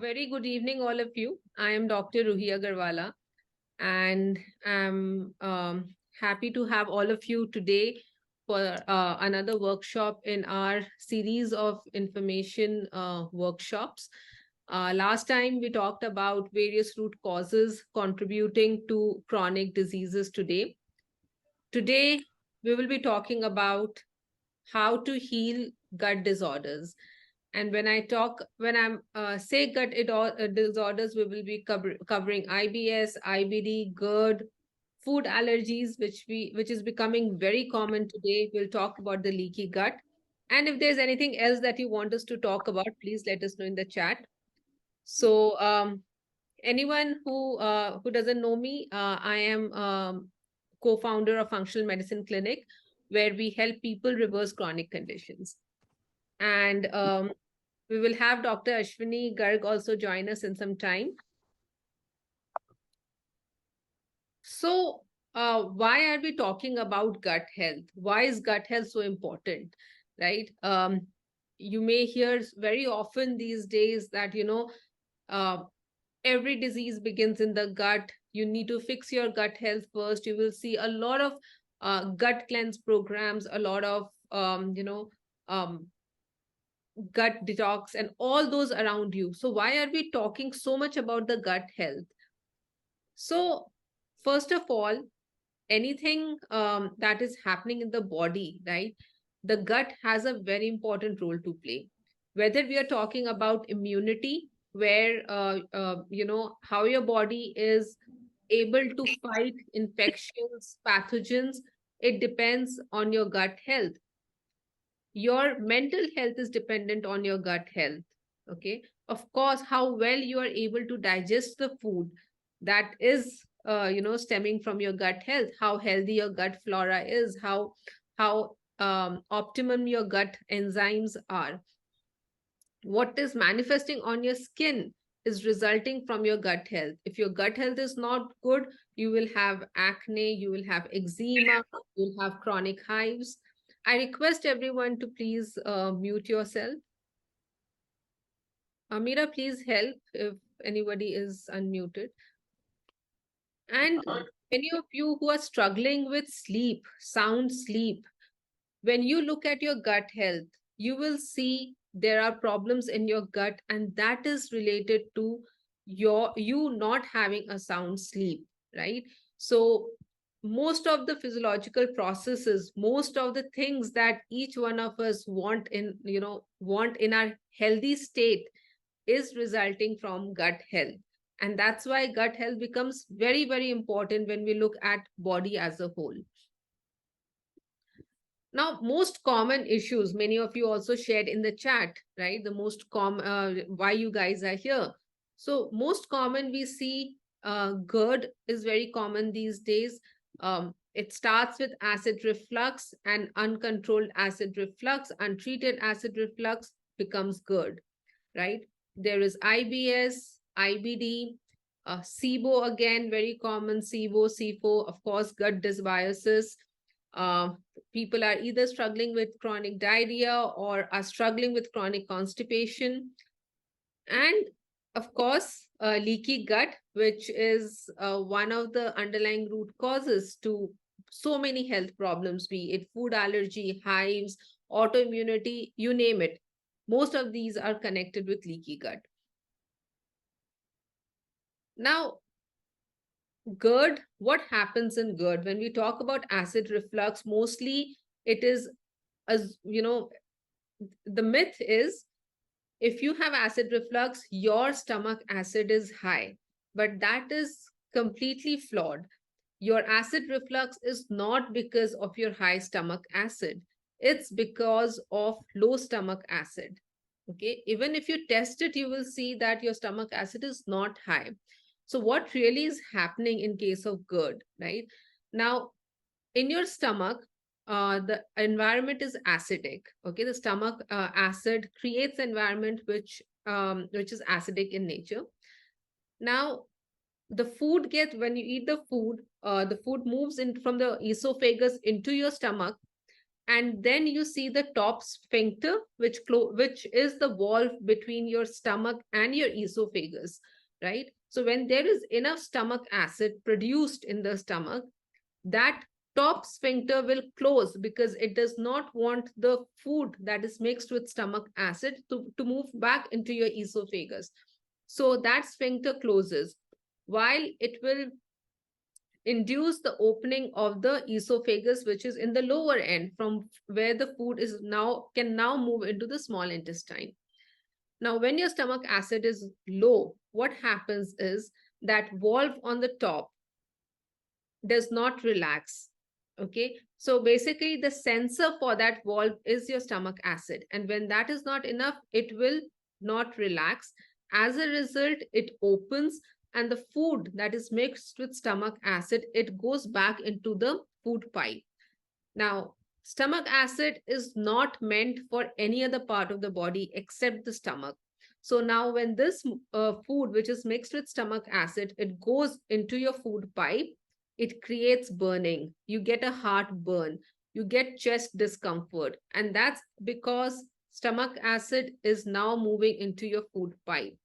very good evening, all of you. I am Dr. Ruhi Agarwala, and I'm happy to have all of you today for another workshop in our series of information workshops. Last time we talked about various root causes contributing to chronic diseases today. Today, we will be talking about how to heal gut disorders. And when I'm say disorders, we will be covering IBS, IBD, GERD, food allergies, which is becoming very common today. We'll talk about the leaky gut. And if there's anything else that you want us to talk about, please let us know in the chat. So anyone who doesn't know me, I am co-founder of Functional Medicine Clinic, where we help people reverse chronic conditions. And we will have Dr. Ashwani Garg also join us in some time. So why are we talking about gut health? Why is gut health so important, right? You may hear very often these days that, every disease begins in the gut. You need to fix your gut health first. You will see a lot of gut cleanse programs, a lot of, gut detox and all those around you. So why are we talking so much about the gut health? So first of all, anything that is happening in the body, right? The gut has a very important role to play. Whether we are talking about immunity, where how your body is able to fight infections, pathogens, it depends on your gut health. Your mental health is dependent on your gut health. Okay, of course, how well you are able to digest the food, that is stemming from your gut health. How healthy your gut flora is, how optimum your gut enzymes are. What is manifesting on your skin is resulting from your gut health. If your gut health is not good, you will have acne, you will have eczema, you'll have chronic hives. I request everyone to please mute yourself. Amira, please help if anybody is unmuted. And many of you who are struggling with sleep, sound sleep, when you look at your gut health, you will see there are problems in your gut, and that is related to you not having a sound sleep, right? So most of the physiological processes, most of the things that each one of us want in our healthy state is resulting from gut health. And that's why gut health becomes very, very important when we look at body as a whole. Now, most common issues, many of you also shared in the chat, right? The most common, why you guys are here. So most common we see GERD is very common these days. It starts with acid reflux, and uncontrolled acid reflux, untreated acid reflux becomes GERD, right? There is IBS, IBD, SIBO again, very common, SIBO, SIFO, of course, gut dysbiosis. People are either struggling with chronic diarrhea or are struggling with chronic constipation. And of course, leaky gut, which is one of the underlying root causes to so many health problems, be it food allergy, hives, autoimmunity, you name it. Most of these are connected with leaky gut. Now, GERD, what happens in GERD? When we talk about acid reflux, mostly it is, as the myth is, if you have acid reflux, your stomach acid is high, but that is completely flawed. Your acid reflux is not because of your high stomach acid. It's because of low stomach acid. Okay, even if you test it, you will see that your stomach acid is not high. So what really is happening in case of GERD, right? Now, in your stomach, the environment is acidic. Okay, the stomach acid creates environment which is acidic in nature. Now, the food gets, when you eat the food moves in from the esophagus into your stomach, And then you see the top sphincter, which is the valve between your stomach and your esophagus, right? So when there is enough stomach acid produced in the stomach, that top sphincter will close because it does not want the food that is mixed with stomach acid to move back into your esophagus. So that sphincter closes, while it will induce the opening of the esophagus, which is in the lower end, from where the food is now can now move into the small intestine. Now, when your stomach acid is low, what happens is that valve on the top does not relax. Okay, so basically the sensor for that valve is your stomach acid, and when that is not enough, it will not relax. As a result, it opens, and the food that is mixed with stomach acid, it goes back into the food pipe. Now, stomach acid is not meant for any other part of the body except the stomach. So now when this food, which is mixed with stomach acid, it goes into your food pipe, it creates burning. You get a heartburn, you get chest discomfort, and that's because stomach acid is now moving into your food pipe.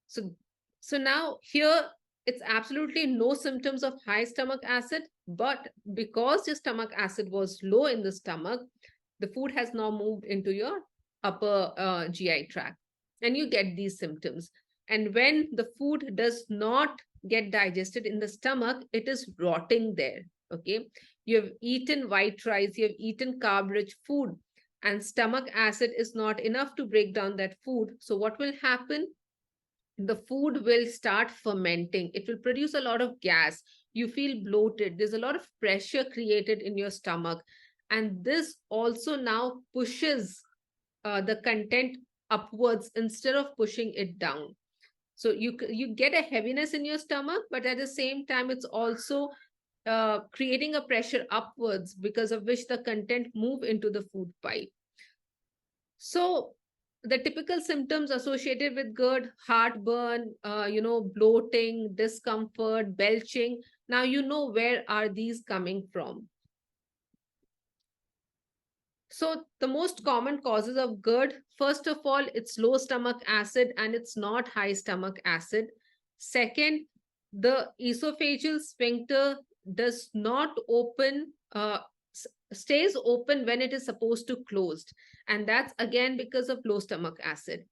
So, so now here it's absolutely no symptoms of high stomach acid, but because your stomach acid was low in the stomach, the food has now moved into your upper GI tract, and you get these symptoms. And when the food does not get digested in the stomach, it is rotting there. Okay, you have eaten white rice, you have eaten carb-rich food, and stomach acid is not enough to break down that food. So what will happen? The food will start fermenting. It will produce a lot of gas. You feel bloated. There's a lot of pressure created in your stomach. And this also now pushes the content upwards instead of pushing it down. So you get a heaviness in your stomach, but at the same time, it's also creating a pressure upwards, because of which the content move into the food pipe. So the typical symptoms associated with GERD: heartburn, bloating, discomfort, belching. Now you know where are these coming from. So the most common causes of GERD, first of all, it's low stomach acid and it's not high stomach acid. Second, the esophageal sphincter does not open, stays open when it is supposed to closed. And that's again because of low stomach acid.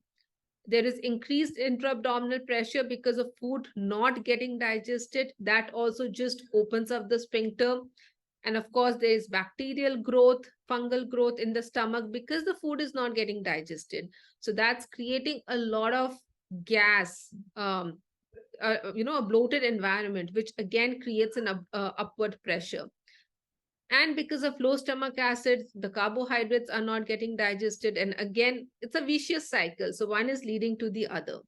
There is increased intra-abdominal pressure because of food not getting digested. That also just opens up the sphincter. And of course, there is bacterial growth, fungal growth in the stomach because the food is not getting digested. So that's creating a lot of gas, a bloated environment, which again creates an upward pressure. And because of low stomach acid, the carbohydrates are not getting digested. And again, it's a vicious cycle. So one is leading to the other.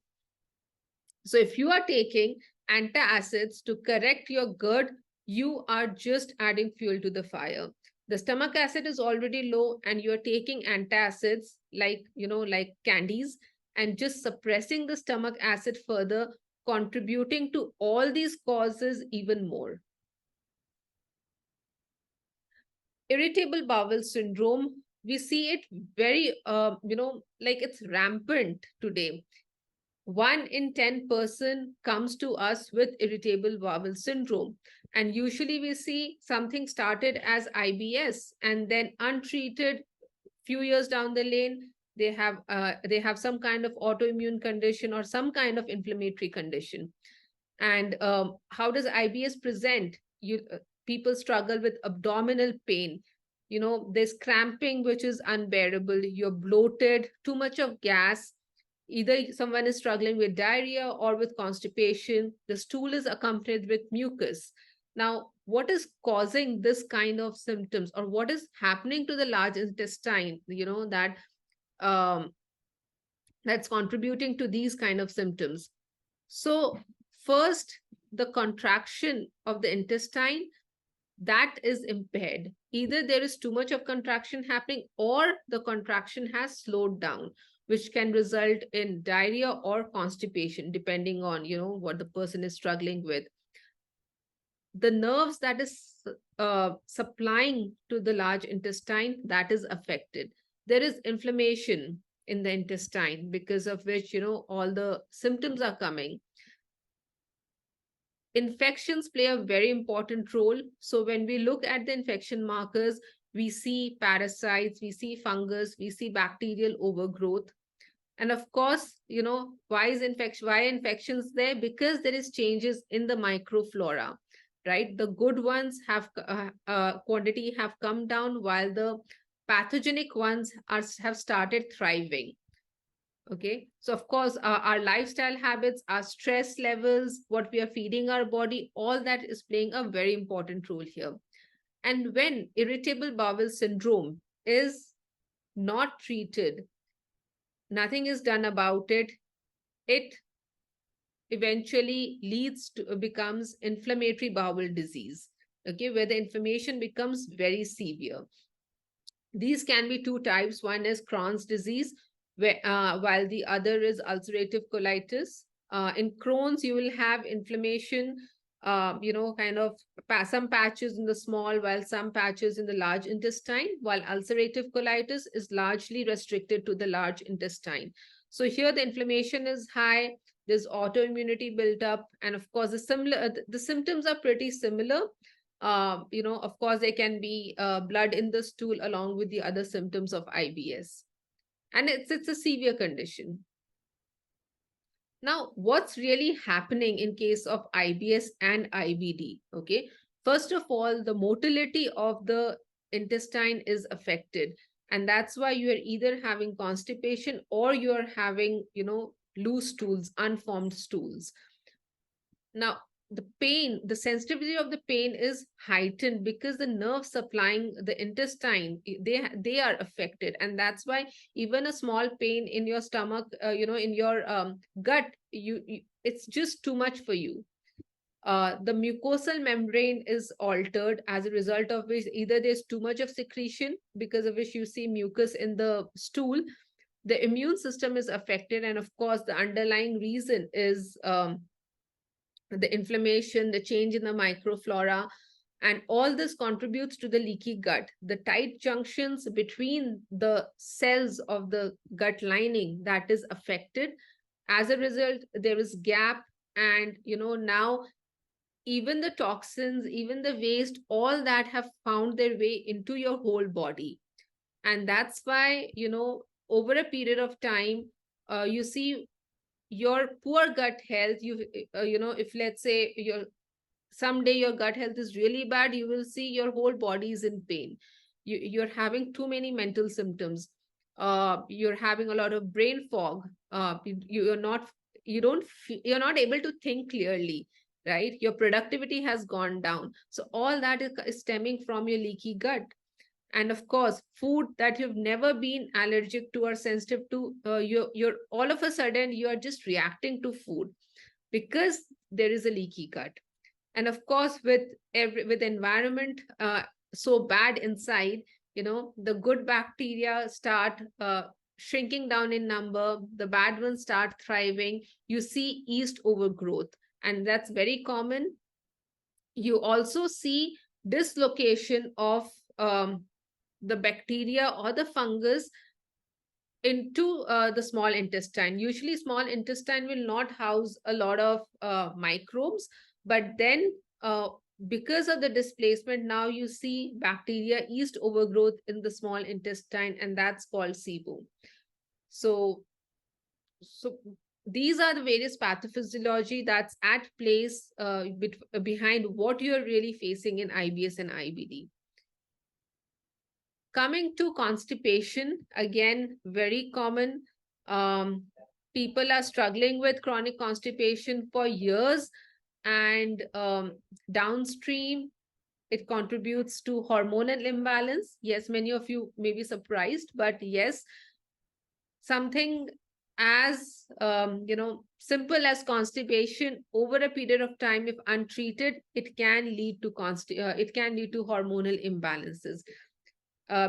So if you are taking antacids to correct your GERD, you are just adding fuel to the fire. The stomach acid is already low and you're taking antacids like candies and just suppressing the stomach acid further, contributing to all these causes even more. Irritable bowel syndrome, we see it very, it's rampant today. 1 in 10 person comes to us with irritable bowel syndrome. And usually we see something started as IBS and then untreated, few years down the lane, they have some kind of autoimmune condition or some kind of inflammatory condition. And how does IBS present? People struggle with abdominal pain. There's cramping, which is unbearable. You're bloated, too much of gas. Either someone is struggling with diarrhea or with constipation. The stool is accompanied with mucus. Now, what is causing this kind of symptoms, or what is happening to the large intestine, that's contributing to these kind of symptoms? So first, the contraction of the intestine, that is impaired. Either there is too much of contraction happening or the contraction has slowed down, which can result in diarrhea or constipation, depending on what the person is struggling with. The nerves that is supplying to the large intestine, that is affected. There is inflammation in the intestine, because of which, all the symptoms are coming. Infections play a very important role. So when we look at the infection markers, we see parasites, we see fungus, we see bacterial overgrowth. And of course, why infections there? Because there is changes in the microflora, right? The good ones have quantity have come down, while the pathogenic ones have started thriving. Okay, so of course, our lifestyle habits, our stress levels, what we are feeding our body, all that is playing a very important role here. And when irritable bowel syndrome is not treated, nothing is done about it, it eventually leads to becomes inflammatory bowel disease, okay, where the inflammation becomes very severe. These can be two types. One is Crohn's disease, while the other is ulcerative colitis. In Crohn's, you will have inflammation, kind of some patches in the small, while some patches in the large intestine, while ulcerative colitis is largely restricted to the large intestine. So here the inflammation is high, there's autoimmunity built up, and of course, the symptoms are pretty similar. Of course, there can be blood in the stool along with the other symptoms of IBS. And it's a severe condition. Now, what's really happening in case of IBS and IBD? Okay, first of all, the motility of the intestine is affected. And that's why you are either having constipation or you're having, loose stools, unformed stools. Now, the sensitivity of the pain is heightened because the nerves supplying the intestine, they are affected. And that's why even a small pain in your stomach, in your gut, it's just too much for you. The mucosal membrane is altered, as a result of which either there's too much of secretion, because of which you see mucus in the stool. The immune system is affected, and of course, the underlying reason is the inflammation, the change in the microflora, and all this contributes to the leaky gut. The tight junctions between the cells of the gut lining, that is affected. As a result, there is gap, and now even the toxins, even the waste, all that have found their way into your whole body. And that's why, over a period of time, you see your poor gut health. If let's say someday your gut health is really bad, you will see your whole body is in pain. You're having too many mental symptoms. You're having a lot of brain fog. You're not able to think clearly, right? Your productivity has gone down. So all that is stemming from your leaky gut. And of course, food that you've never been allergic to or sensitive to, you're all of a sudden you are just reacting to food because there is a leaky gut. And of course, with environment so bad inside, the good bacteria start shrinking down in number, the bad ones start thriving. You see yeast overgrowth, and that's very common. You also see dislocation of the bacteria or the fungus into the small intestine. Usually, small intestine will not house a lot of microbes, but then because of the displacement, now you see bacteria, yeast overgrowth in the small intestine, and that's called SIBO. So these are the various pathophysiology that's at place behind what you're really facing in IBS and IBD. Coming to constipation, again, very common. People are struggling with chronic constipation for years, and downstream, it contributes to hormonal imbalance. Yes, many of you may be surprised, but yes, something as simple as constipation over a period of time, if untreated, it can lead to hormonal imbalances.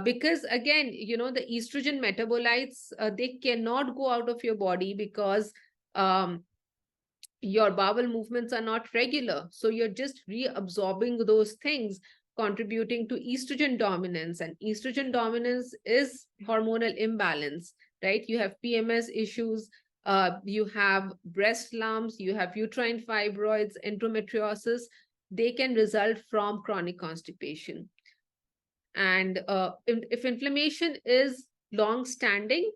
Because again, the estrogen metabolites, they cannot go out of your body because your bowel movements are not regular. So you're just reabsorbing those things. contributing to estrogen dominance, and estrogen dominance is hormonal imbalance, right? You have PMS issues, you have breast lumps, you have uterine fibroids, endometriosis. They can result from chronic constipation. And if inflammation is long standing,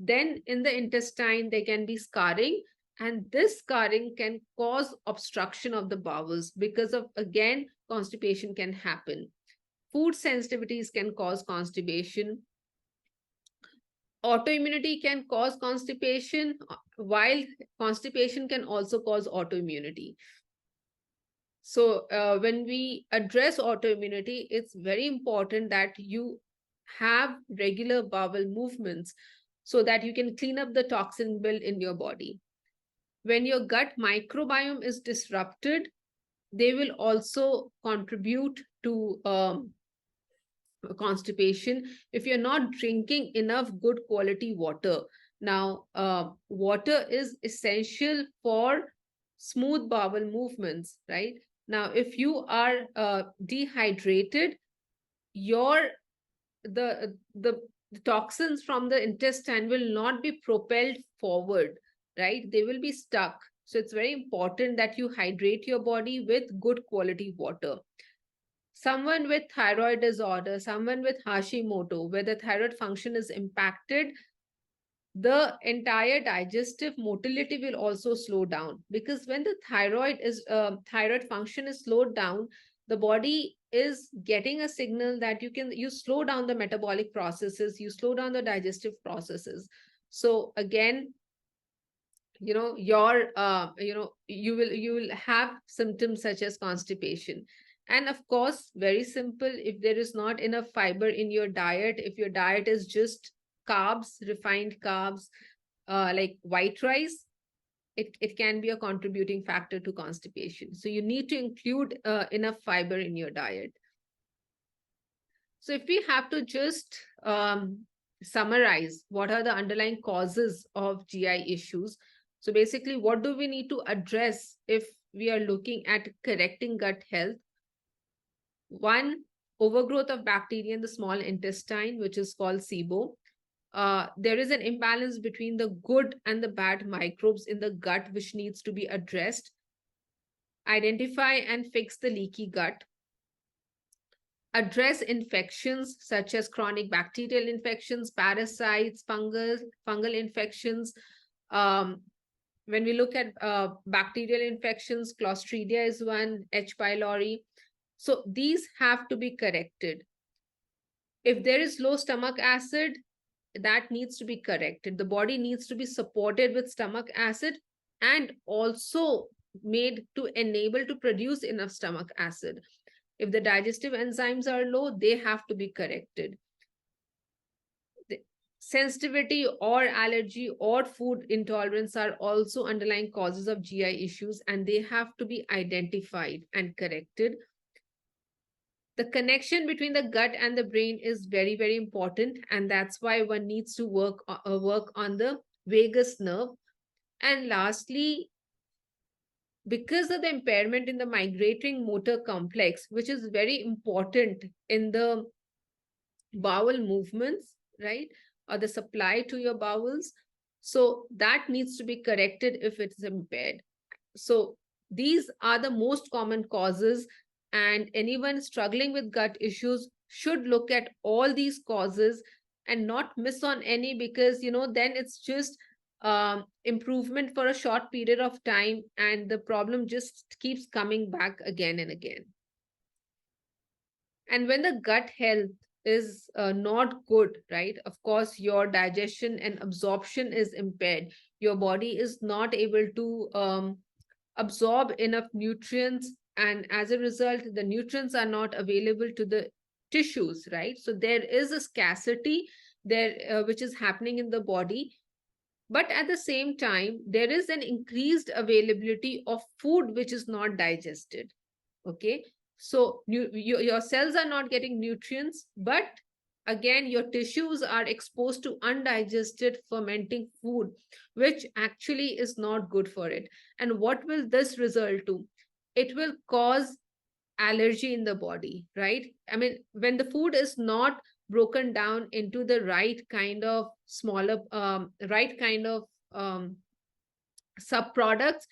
then in the intestine there can be scarring, and this scarring can cause obstruction of the bowels. Because of, again, constipation can happen. Food sensitivities can cause constipation. Autoimmunity can cause constipation, while constipation can also cause autoimmunity. So when we address autoimmunity, it's very important that you have regular bowel movements so that you can clean up the toxin build in your body. When your gut microbiome is disrupted, they will also contribute to constipation. If you're not drinking enough good quality water. Now, water is essential for smooth bowel movements, right? Now, if you are dehydrated, your the toxins from the intestine will not be propelled forward, right? They will be stuck. So it's very important that you hydrate your body with good quality water. Someone with thyroid disorder, someone with Hashimoto, where the thyroid function is impacted, the entire digestive motility will also slow down, because when the thyroid function is slowed down, the body is getting a signal that you slow down the metabolic processes, you slow down the digestive processes. So again, you will have symptoms such as constipation. And of course, very simple, if there is not enough fiber in your diet, if your diet is just carbs, refined carbs, like white rice, it can be a contributing factor to constipation. So you need to include enough fiber in your diet. So if we have to just summarize what are the underlying causes of GI issues, so basically, what do we need to address if we are looking at correcting gut health? One, overgrowth of bacteria in the small intestine, which is called SIBO. There is an imbalance between the good and the bad microbes in the gut, which needs to be addressed. Identify and fix the leaky gut. Address infections such as chronic bacterial infections, parasites, fungal infections. When we look at bacterial infections, Clostridia is one, H. pylori. So these have to be corrected. If there is low stomach acid, that needs to be corrected. The body needs to be supported with stomach acid and also made to enable to produce enough stomach acid. If the digestive enzymes are low, they have to be corrected. Sensitivity or allergy or food intolerance are also underlying causes of GI issues, and they have to be identified and corrected. The connection between the gut and the brain is very, very important, and that's why one needs to work on the vagus nerve. And lastly, because of the impairment in the migrating motor complex, which is very important in the bowel movements, right, or the supply to your bowels, so that needs to be corrected if it's impaired. So these are the most common causes, and anyone struggling with gut issues should look at all these causes and not miss on any, because then it's just improvement for a short period of time, and the problem just keeps coming back again and again. And when the gut health is not good, right, of course, your digestion and absorption is impaired. Your body is not able to absorb enough nutrients, and as a result, the nutrients are not available to the tissues, right? So there is a scarcity there, which is happening in the body. But at the same time, there is an increased availability of food which is not digested. Okay. So your cells are not getting nutrients, but again, your tissues are exposed to undigested fermenting food, which actually is not good for it. And what will this result to? It will cause allergy in the body, right? I mean, when the food is not broken down into the right kind of smaller, right kind of subproducts,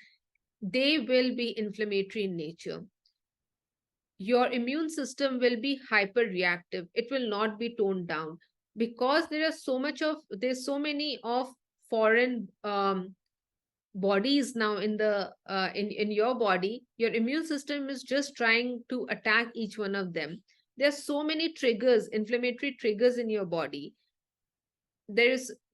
they will be inflammatory in nature. Your immune system will be hyper reactive. It will not be toned down because there's so many of foreign bodies now in the in your body. Your immune system is just trying to attack each one of them. There's so many triggers, inflammatory triggers in your body.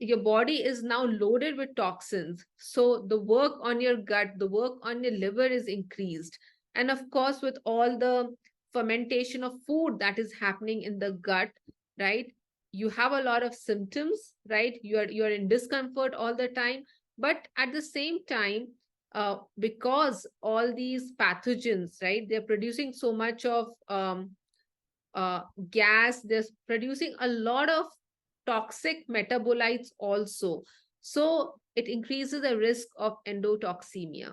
Your body is now loaded with toxins, so the work on your gut, the work on your liver is increased. And of course, with all the fermentation of food that is happening in the gut, right, you have a lot of symptoms, right? You're in discomfort all the time. But at the same time, because all these pathogens, right, they're producing so much of uh, gas, they're producing a lot of toxic metabolites also. So it increases the risk of endotoxemia.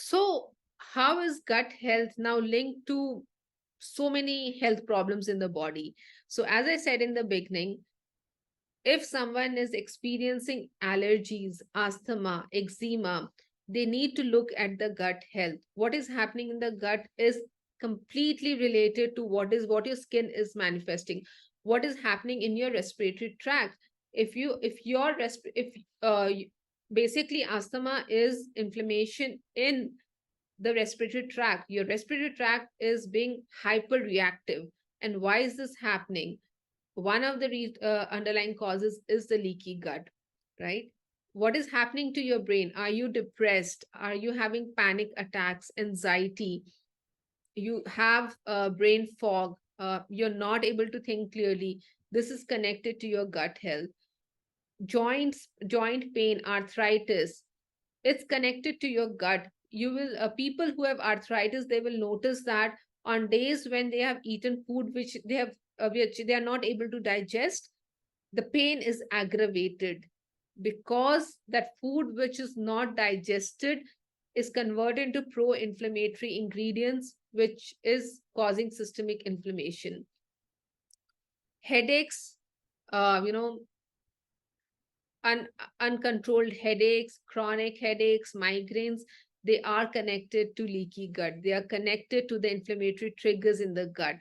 So, how is gut health now linked to so many health problems in the body? So, as I said in the beginning, if someone is experiencing allergies, asthma, eczema, they need to look at the gut health. What is happening in the gut is completely related to what your skin is manifesting, what is happening in your respiratory tract. If basically asthma is inflammation in the respiratory tract, your respiratory tract is being hyper reactive. And why is this happening? One of the underlying causes is the leaky gut, right? What is happening to your brain? Are you depressed? Are you having panic attacks, anxiety? You have brain fog. You're not able to think clearly. This is connected to your gut health. Joint pain, arthritis, it's connected to your gut. You will People who have arthritis, they will notice that on days when they have eaten food which they are not able to digest, the pain is aggravated because that food which is not digested is converted into pro-inflammatory ingredients, which is causing systemic inflammation. Headaches, uh, you know un- uncontrolled headaches, chronic headaches, migraines, they are connected to leaky gut. They are connected to the inflammatory triggers in the gut.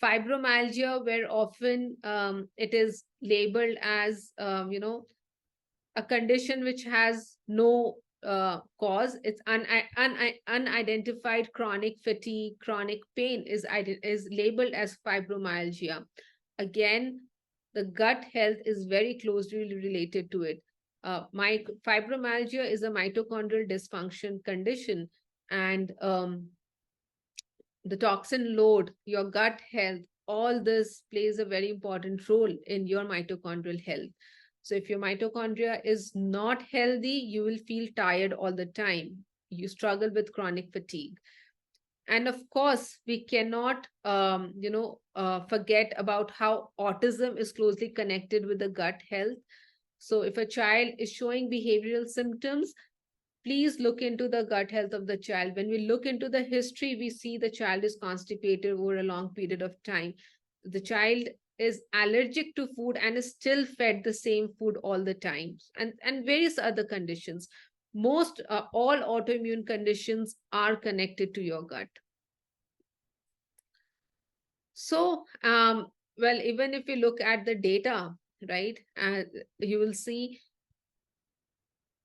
Fibromyalgia, where often it is labeled as, a condition which has no cause. It's unidentified chronic fatigue, chronic pain is labeled as fibromyalgia. Again, the gut health is very closely related to it. My fibromyalgia is a mitochondrial dysfunction condition, and the toxin load, your gut health, all this plays a very important role in your mitochondrial health. So, if your mitochondria is not healthy, you will feel tired all the time. You struggle with chronic fatigue. And of course, we cannot, forget about how autism is closely connected with the gut health. So, if a child is showing behavioral symptoms, please look into the gut health of the child. When we look into the history, we see the child is constipated over a long period of time. The child is allergic to food and is still fed the same food all the time, and various other conditions. Most all autoimmune conditions are connected to your gut. So, well, even if you look at the data, right, you will see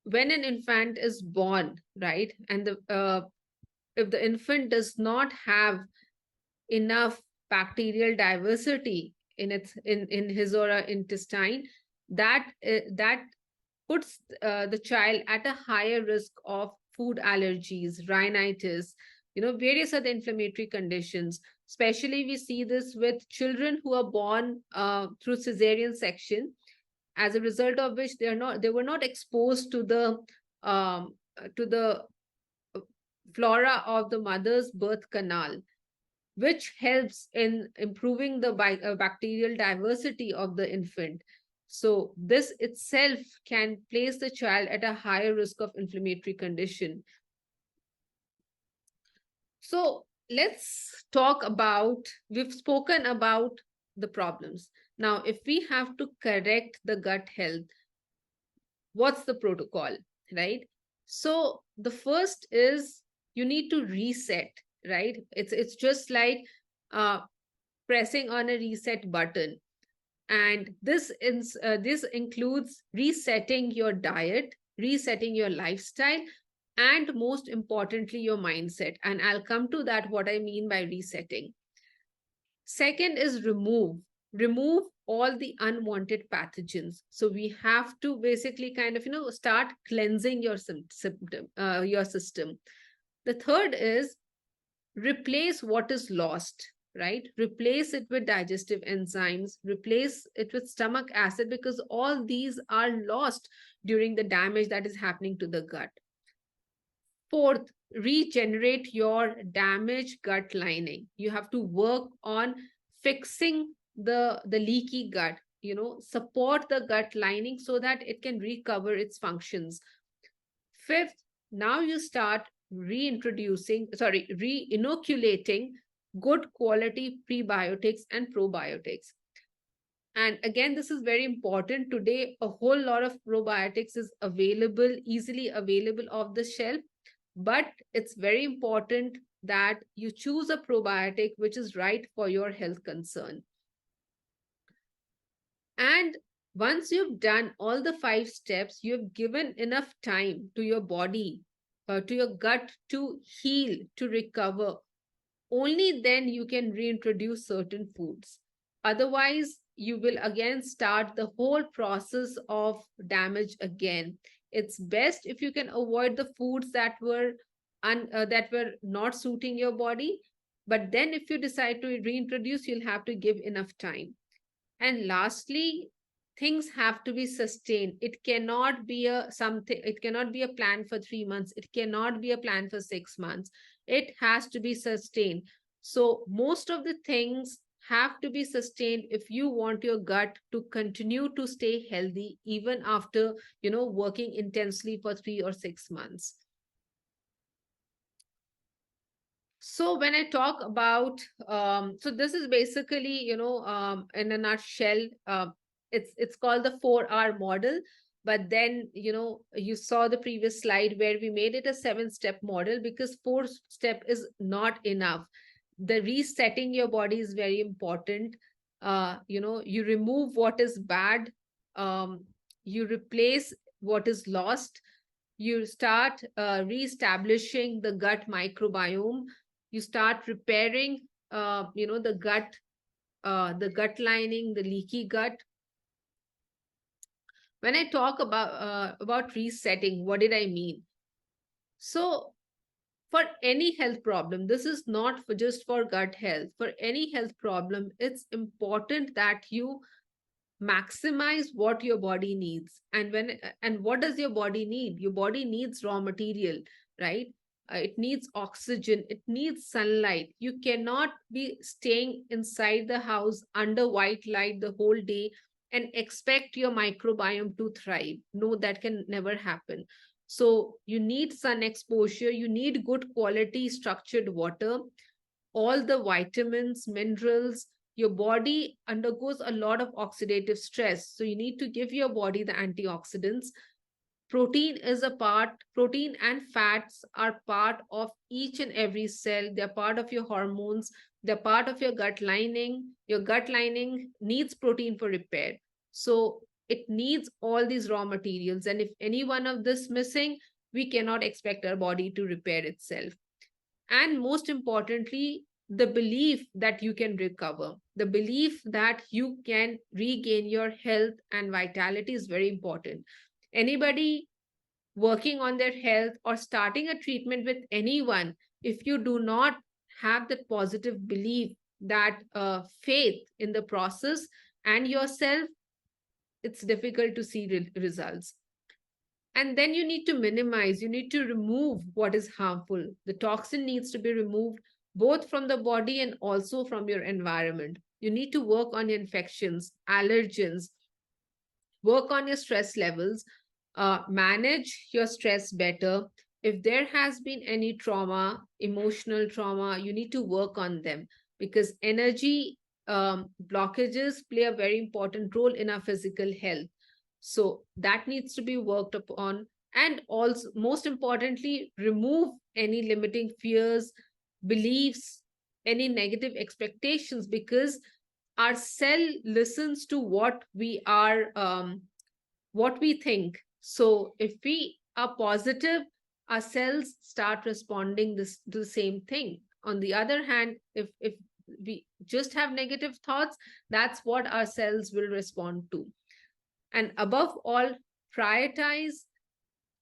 when an infant is born, right, and if the infant does not have enough bacterial diversity in his or her intestine, that puts the child at a higher risk of food allergies, rhinitis, various other inflammatory conditions. Especially, we see this with children who are born through cesarean section, as a result of which they were not exposed um, to the flora of the mother's birth canal, which helps in improving the bacterial diversity of the infant. So this itself can place the child at a higher risk of inflammatory condition. So let's talk about, we've spoken about the problems. Now, if we have to correct the gut health, what's the protocol, right? So the first is you need to reset, right? It's just like uh, pressing on a reset button. And this includes resetting your diet, resetting your lifestyle, and most importantly, your mindset. And I'll come to that, what I mean by resetting. Second is remove all the unwanted pathogens. So we have to basically kind of, start cleansing your your system. The third is replace what is lost, right? Replace it with digestive enzymes, replace it with stomach acid, because all these are lost during the damage that is happening to the gut. Fourth, regenerate your damaged gut lining. You have to work on fixing the leaky gut, support the gut lining so that it can recover its functions. Fifth, now you start re-inoculating good quality prebiotics and probiotics. And again, this is very important. Today, a whole lot of probiotics is available, easily available off the shelf, but it's very important that you choose a probiotic which is right for your health concern. And once you've done all the 5 steps, you've given enough time to your body, to your gut to heal, to recover. Only then you can reintroduce certain foods. Otherwise, you will again start the whole process of damage again. It's best if you can avoid the foods that were not suiting your body. But then, if you decide to reintroduce, you'll have to give enough time. And lastly, things have to be sustained. It cannot be it cannot be a plan for 3 months. It cannot be a plan for 6 months. It has to be sustained. So most of the things have to be sustained if you want your gut to continue to stay healthy even after, working intensely for 3 or 6 months. So when I talk about, so this is basically, in a nutshell, it's called the 4R model. But then, you saw the previous slide where we made it a 7-step model, because 4 step is not enough. The resetting your body is very important. You remove what is bad, you replace what is lost, you start reestablishing the gut microbiome, you start repairing the gut lining, the leaky gut. When I talk about resetting, what did I mean? So for any health problem, this is not just for gut health, for any health problem, it's important that you maximize what your body needs. And what does your body need? Your body needs raw material, right? It needs oxygen, it needs sunlight. You cannot be staying inside the house under white light the whole day and expect your microbiome to thrive. No, that can never happen. So you need sun exposure, you need good quality structured water, all the vitamins, minerals. Your body undergoes a lot of oxidative stress. So you need to give your body the antioxidants. Protein and fats are part of each and every cell. They're part of your hormones. They're part of your gut lining. Your gut lining needs protein for repair. So it needs all these raw materials. And if any one of this missing, we cannot expect our body to repair itself. And most importantly, the belief that you can recover, the belief that you can regain your health and vitality is very important. Anybody working on their health or starting a treatment with anyone, if you do not have that positive belief, that faith in the process and yourself, it's difficult to see results. And then you need to minimize, you need to remove what is harmful. The toxin needs to be removed both from the body and also from your environment. You need to work on infections, allergens, work on your stress levels, manage your stress better, If there has been any trauma, emotional trauma, you need to work on them, because energy blockages play a very important role in our physical health. So that needs to be worked upon. And also, most importantly, remove any limiting fears, beliefs, any negative expectations, because our cell listens to what we think. So if we are positive, our cells start responding this to the same thing. On the other hand, if we just have negative thoughts, that's what our cells will respond to. And above all, prioritize,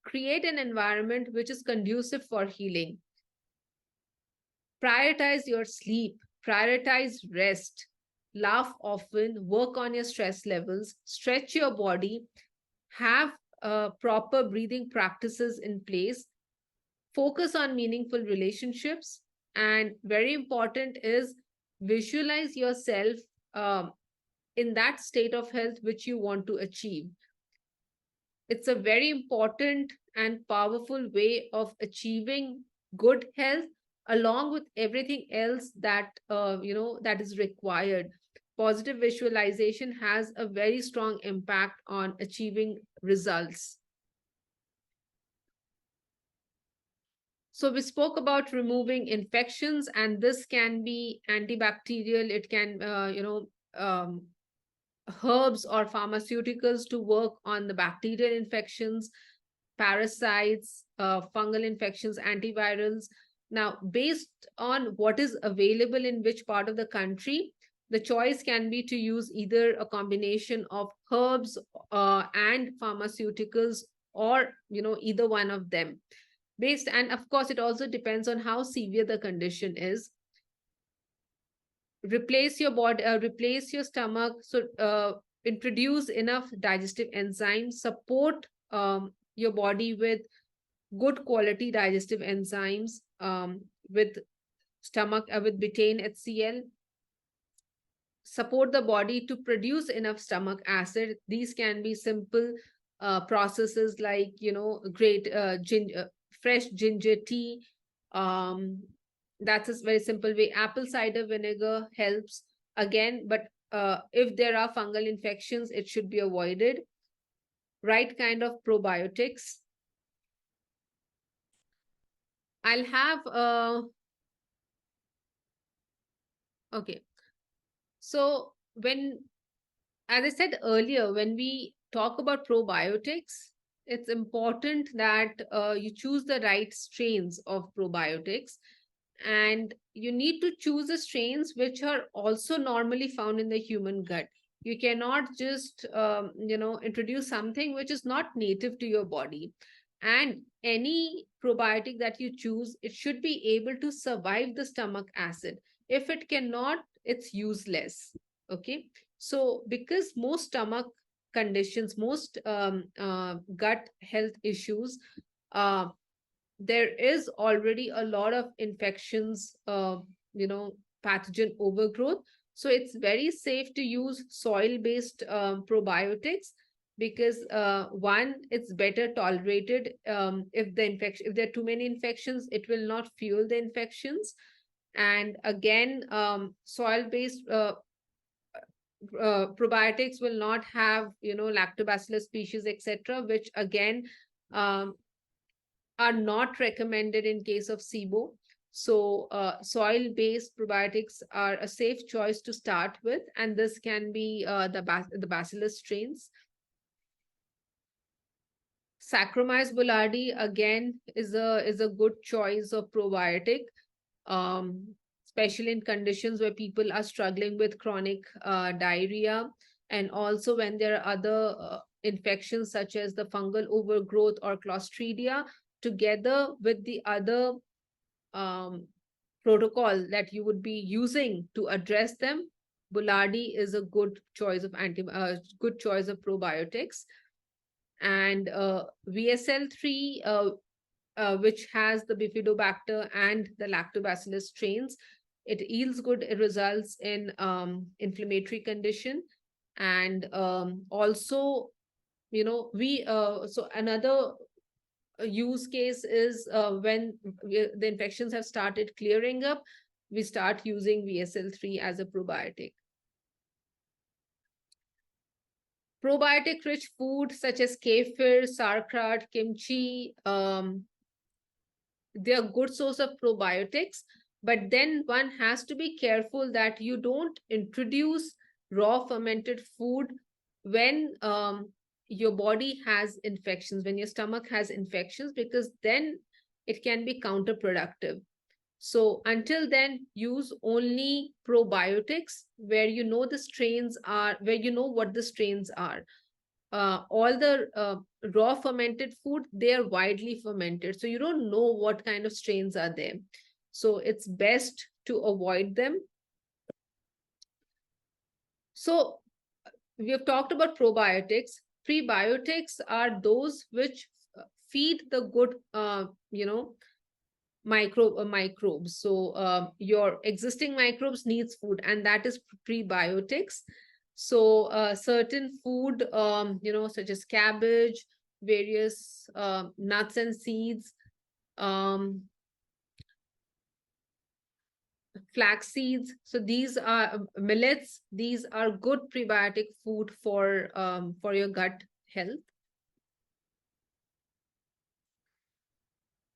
create an environment which is conducive for healing. Prioritize your sleep, prioritize rest, laugh often, work on your stress levels, stretch your body, have proper breathing practices in place, focus on meaningful relationships, and very important is visualize yourself um, in that state of health which you want to achieve. It's a very important and powerful way of achieving good health, along with everything else that that is required. Positive visualization has a very strong impact on achieving results. So we spoke about removing infections, and this can be antibacterial. It can, herbs or pharmaceuticals to work on the bacterial infections, parasites, fungal infections, antivirals. Now, based on what is available in which part of the country, the choice can be to use either a combination of herbs and pharmaceuticals, or either one of them. Based, and of course, it also depends on how severe the condition is. Replace your body, replace your stomach. So introduce enough digestive enzymes, support your body with good quality digestive enzymes, with stomach with betaine HCl. Support the body to produce enough stomach acid. These can be simple processes like great fresh ginger tea. um, that's a very simple way. Apple cider vinegar helps again, but if there are fungal infections, it should be avoided. Right kind of probiotics. I'll have okay. So when, as I said earlier, when we talk about probiotics, it's important that you choose the right strains of probiotics, and you need to choose the strains which are also normally found in the human gut. You cannot just introduce something which is not native to your body. And any probiotic that you choose, it should be able to survive the stomach acid. If it cannot, it's useless. Okay. So because most stomach conditions, most gut health issues, uh, there is already a lot of infections, pathogen overgrowth. So it's very safe to use soil based probiotics, because one, it's better tolerated. If there are too many infections, it will not fuel the infections. And again, soil based probiotics will not have lactobacillus species, etc., which again um, are not recommended in case of SIBO. So soil-based probiotics are a safe choice to start with, and this can be the Bacillus strains. Saccharomyces boulardii again is a good choice of probiotic, especially in conditions where people are struggling with chronic diarrhea, and also when there are other infections such as the fungal overgrowth or Clostridia, together with the other um, protocol that you would be using to address them. Boulardii is a good choice of good choice of probiotics. And VSL3, which has the Bifidobacter and the Lactobacillus strains, it yields good results in inflammatory condition. And also, we so another use case is when the infections have started clearing up, we start using VSL3 as a probiotic. Probiotic rich food such as kefir, sauerkraut, kimchi, they are good source of probiotics, but then one has to be careful that you don't introduce raw fermented food when your body has infections, when your stomach has infections, because then it can be counterproductive. So until then, use only probiotics where you know the strains are, where you know what the strains are. All the raw fermented food, they are widely fermented, so you don't know what kind of strains are there. So it's best to avoid them. So we have talked about probiotics. Prebiotics are those which feed the good, microbes. So your existing microbes needs food, and that is prebiotics. So certain food, such as cabbage, various nuts and seeds, um, flax seeds. So these are millets. These are good prebiotic food for your gut health.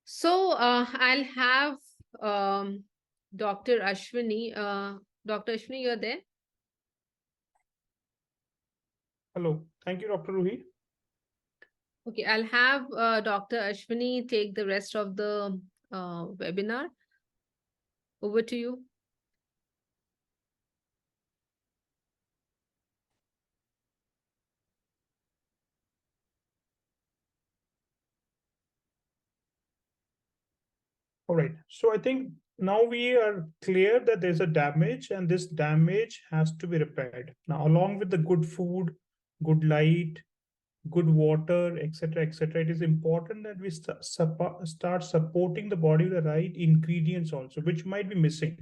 So I'll have Dr. Ashwani. Dr. Ashwani, you're there? Hello. Thank you, Dr. Ruhi. Okay, I'll have Dr. Ashwani take the rest of the webinar. Over to you. All right. So I think now we are clear that there's a damage and this damage has to be repaired. Now, along with the good food, good light, good water, etc., it is important that we start supporting the body with the right ingredients also, which might be missing.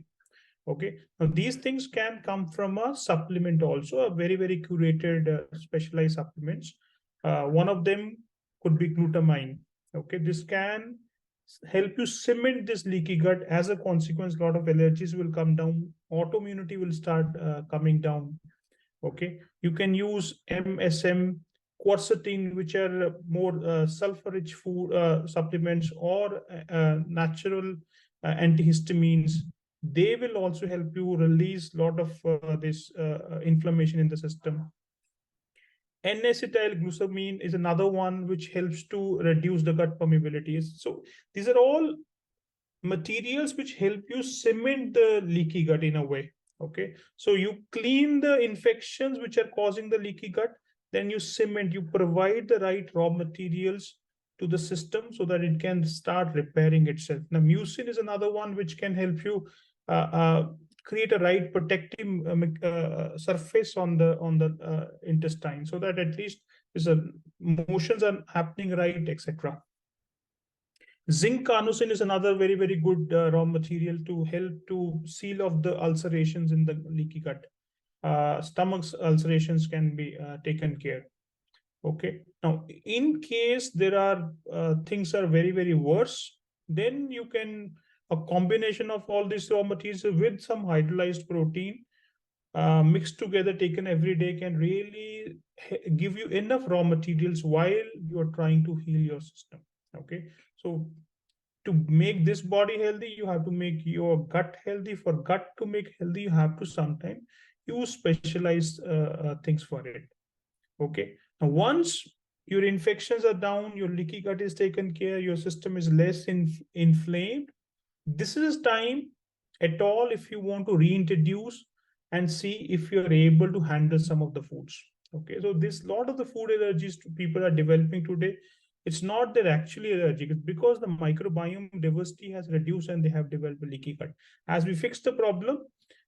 Okay. Now, these things can come from a supplement also, a very, very curated, specialized supplements. One of them could be glutamine. Okay. This can help you cement this leaky gut. As a consequence, a lot of allergies will come down, autoimmunity will start coming down. Okay, you can use MSM, quercetin, which are more sulfur-rich food supplements, or natural antihistamines. They will also help you release a lot of this inflammation in the system. N-acetylglucosamine is another one which helps to reduce the gut permeability. So these are all materials which help you cement the leaky gut in a way. Okay, so you clean the infections which are causing the leaky gut, then you cement, you provide the right raw materials to the system so that it can start repairing itself. Now, mucin is another one which can help you create a right protective surface on the intestine, so that at least is a motions are happening right, etc. Zinc carnosine is another very, very good raw material to help to seal off the ulcerations in the leaky gut. Stomach ulcerations can be taken care. Okay. Now, in case there are things are very, very worse, then you can a combination of all these raw materials with some hydrolyzed protein mixed together, taken every day, can really give you enough raw materials while you are trying to heal your system. Okay, so to make this body healthy, you have to make your gut healthy. For gut to make healthy, you have to sometimes use specialized things for it. Okay, now once your infections are down, your leaky gut is taken care, your system is less inflamed, this is time at all if you want to reintroduce and see if you're able to handle some of the foods. Okay, so this lot of the food allergies people are developing today, it's not they're actually allergic, it's because the microbiome diversity has reduced and they have developed a leaky gut. As we fix the problem,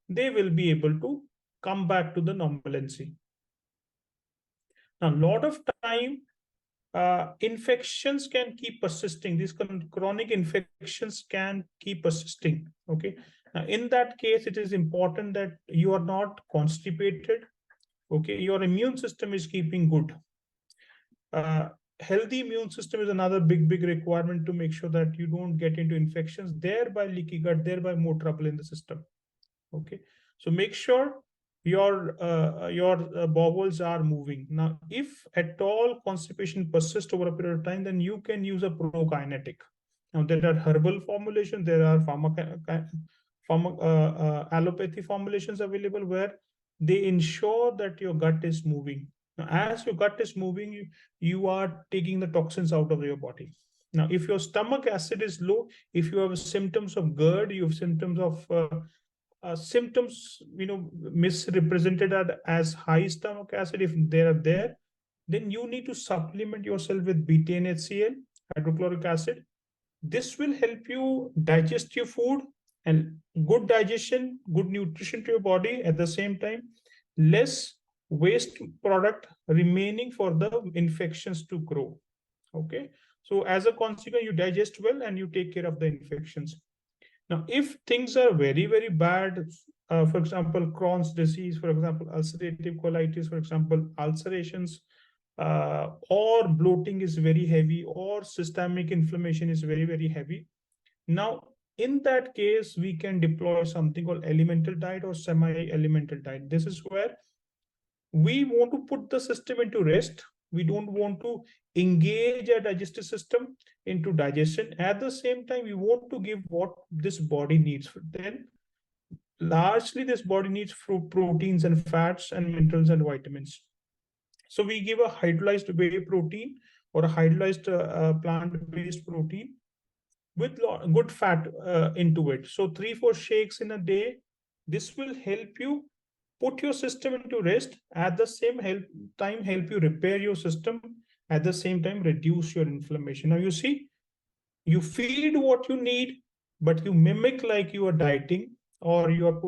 they will be able to come back to the normalcy. Now, a lot of time infections can keep persisting. These chronic infections can keep persisting. Okay. Now, in that case, it is important that you are not constipated. Okay. Your immune system is keeping good. healthy immune system is another big requirement to make sure that you don't get into infections, thereby leaky gut, thereby more trouble in the system. Okay, so make sure your bowels are moving. Now, if at all constipation persists over a period of time, then you can use a prokinetic. Now, there are herbal formulations, there are allopathy formulations available where they ensure that your gut is moving. Now, as your gut is moving, you are taking the toxins out of your body. Now, if your stomach acid is low, if you have symptoms of GERD, you have symptoms of symptoms, misrepresented as high stomach acid, if they are there, then you need to supplement yourself with beta-NaCl, hydrochloric acid. This will help you digest your food, and good digestion, good nutrition to your body. At the same time, less waste product remaining for the infections to grow. Okay, so as a consequence, you digest well and you take care of the infections. Now, if things are very bad, for example, Crohn's disease, for example, ulcerative colitis, for example, ulcerations, or bloating is very heavy, or systemic inflammation is very heavy. Now, in that case, we can deploy something called elemental diet or semi-elemental diet. This is where we want to put the system into rest. We don't want to engage our digestive system into digestion. At the same time, we want to give what this body needs. Then largely this body needs proteins and fats and minerals and vitamins. So we give a hydrolyzed whey protein or a hydrolyzed plant-based protein with good fat into it. So 3-4 shakes in a day. This will help you put your system into rest, at the same time help you repair your system, at the same time reduce your inflammation. Now you see, you feed what you need, but you mimic like you are dieting, or you're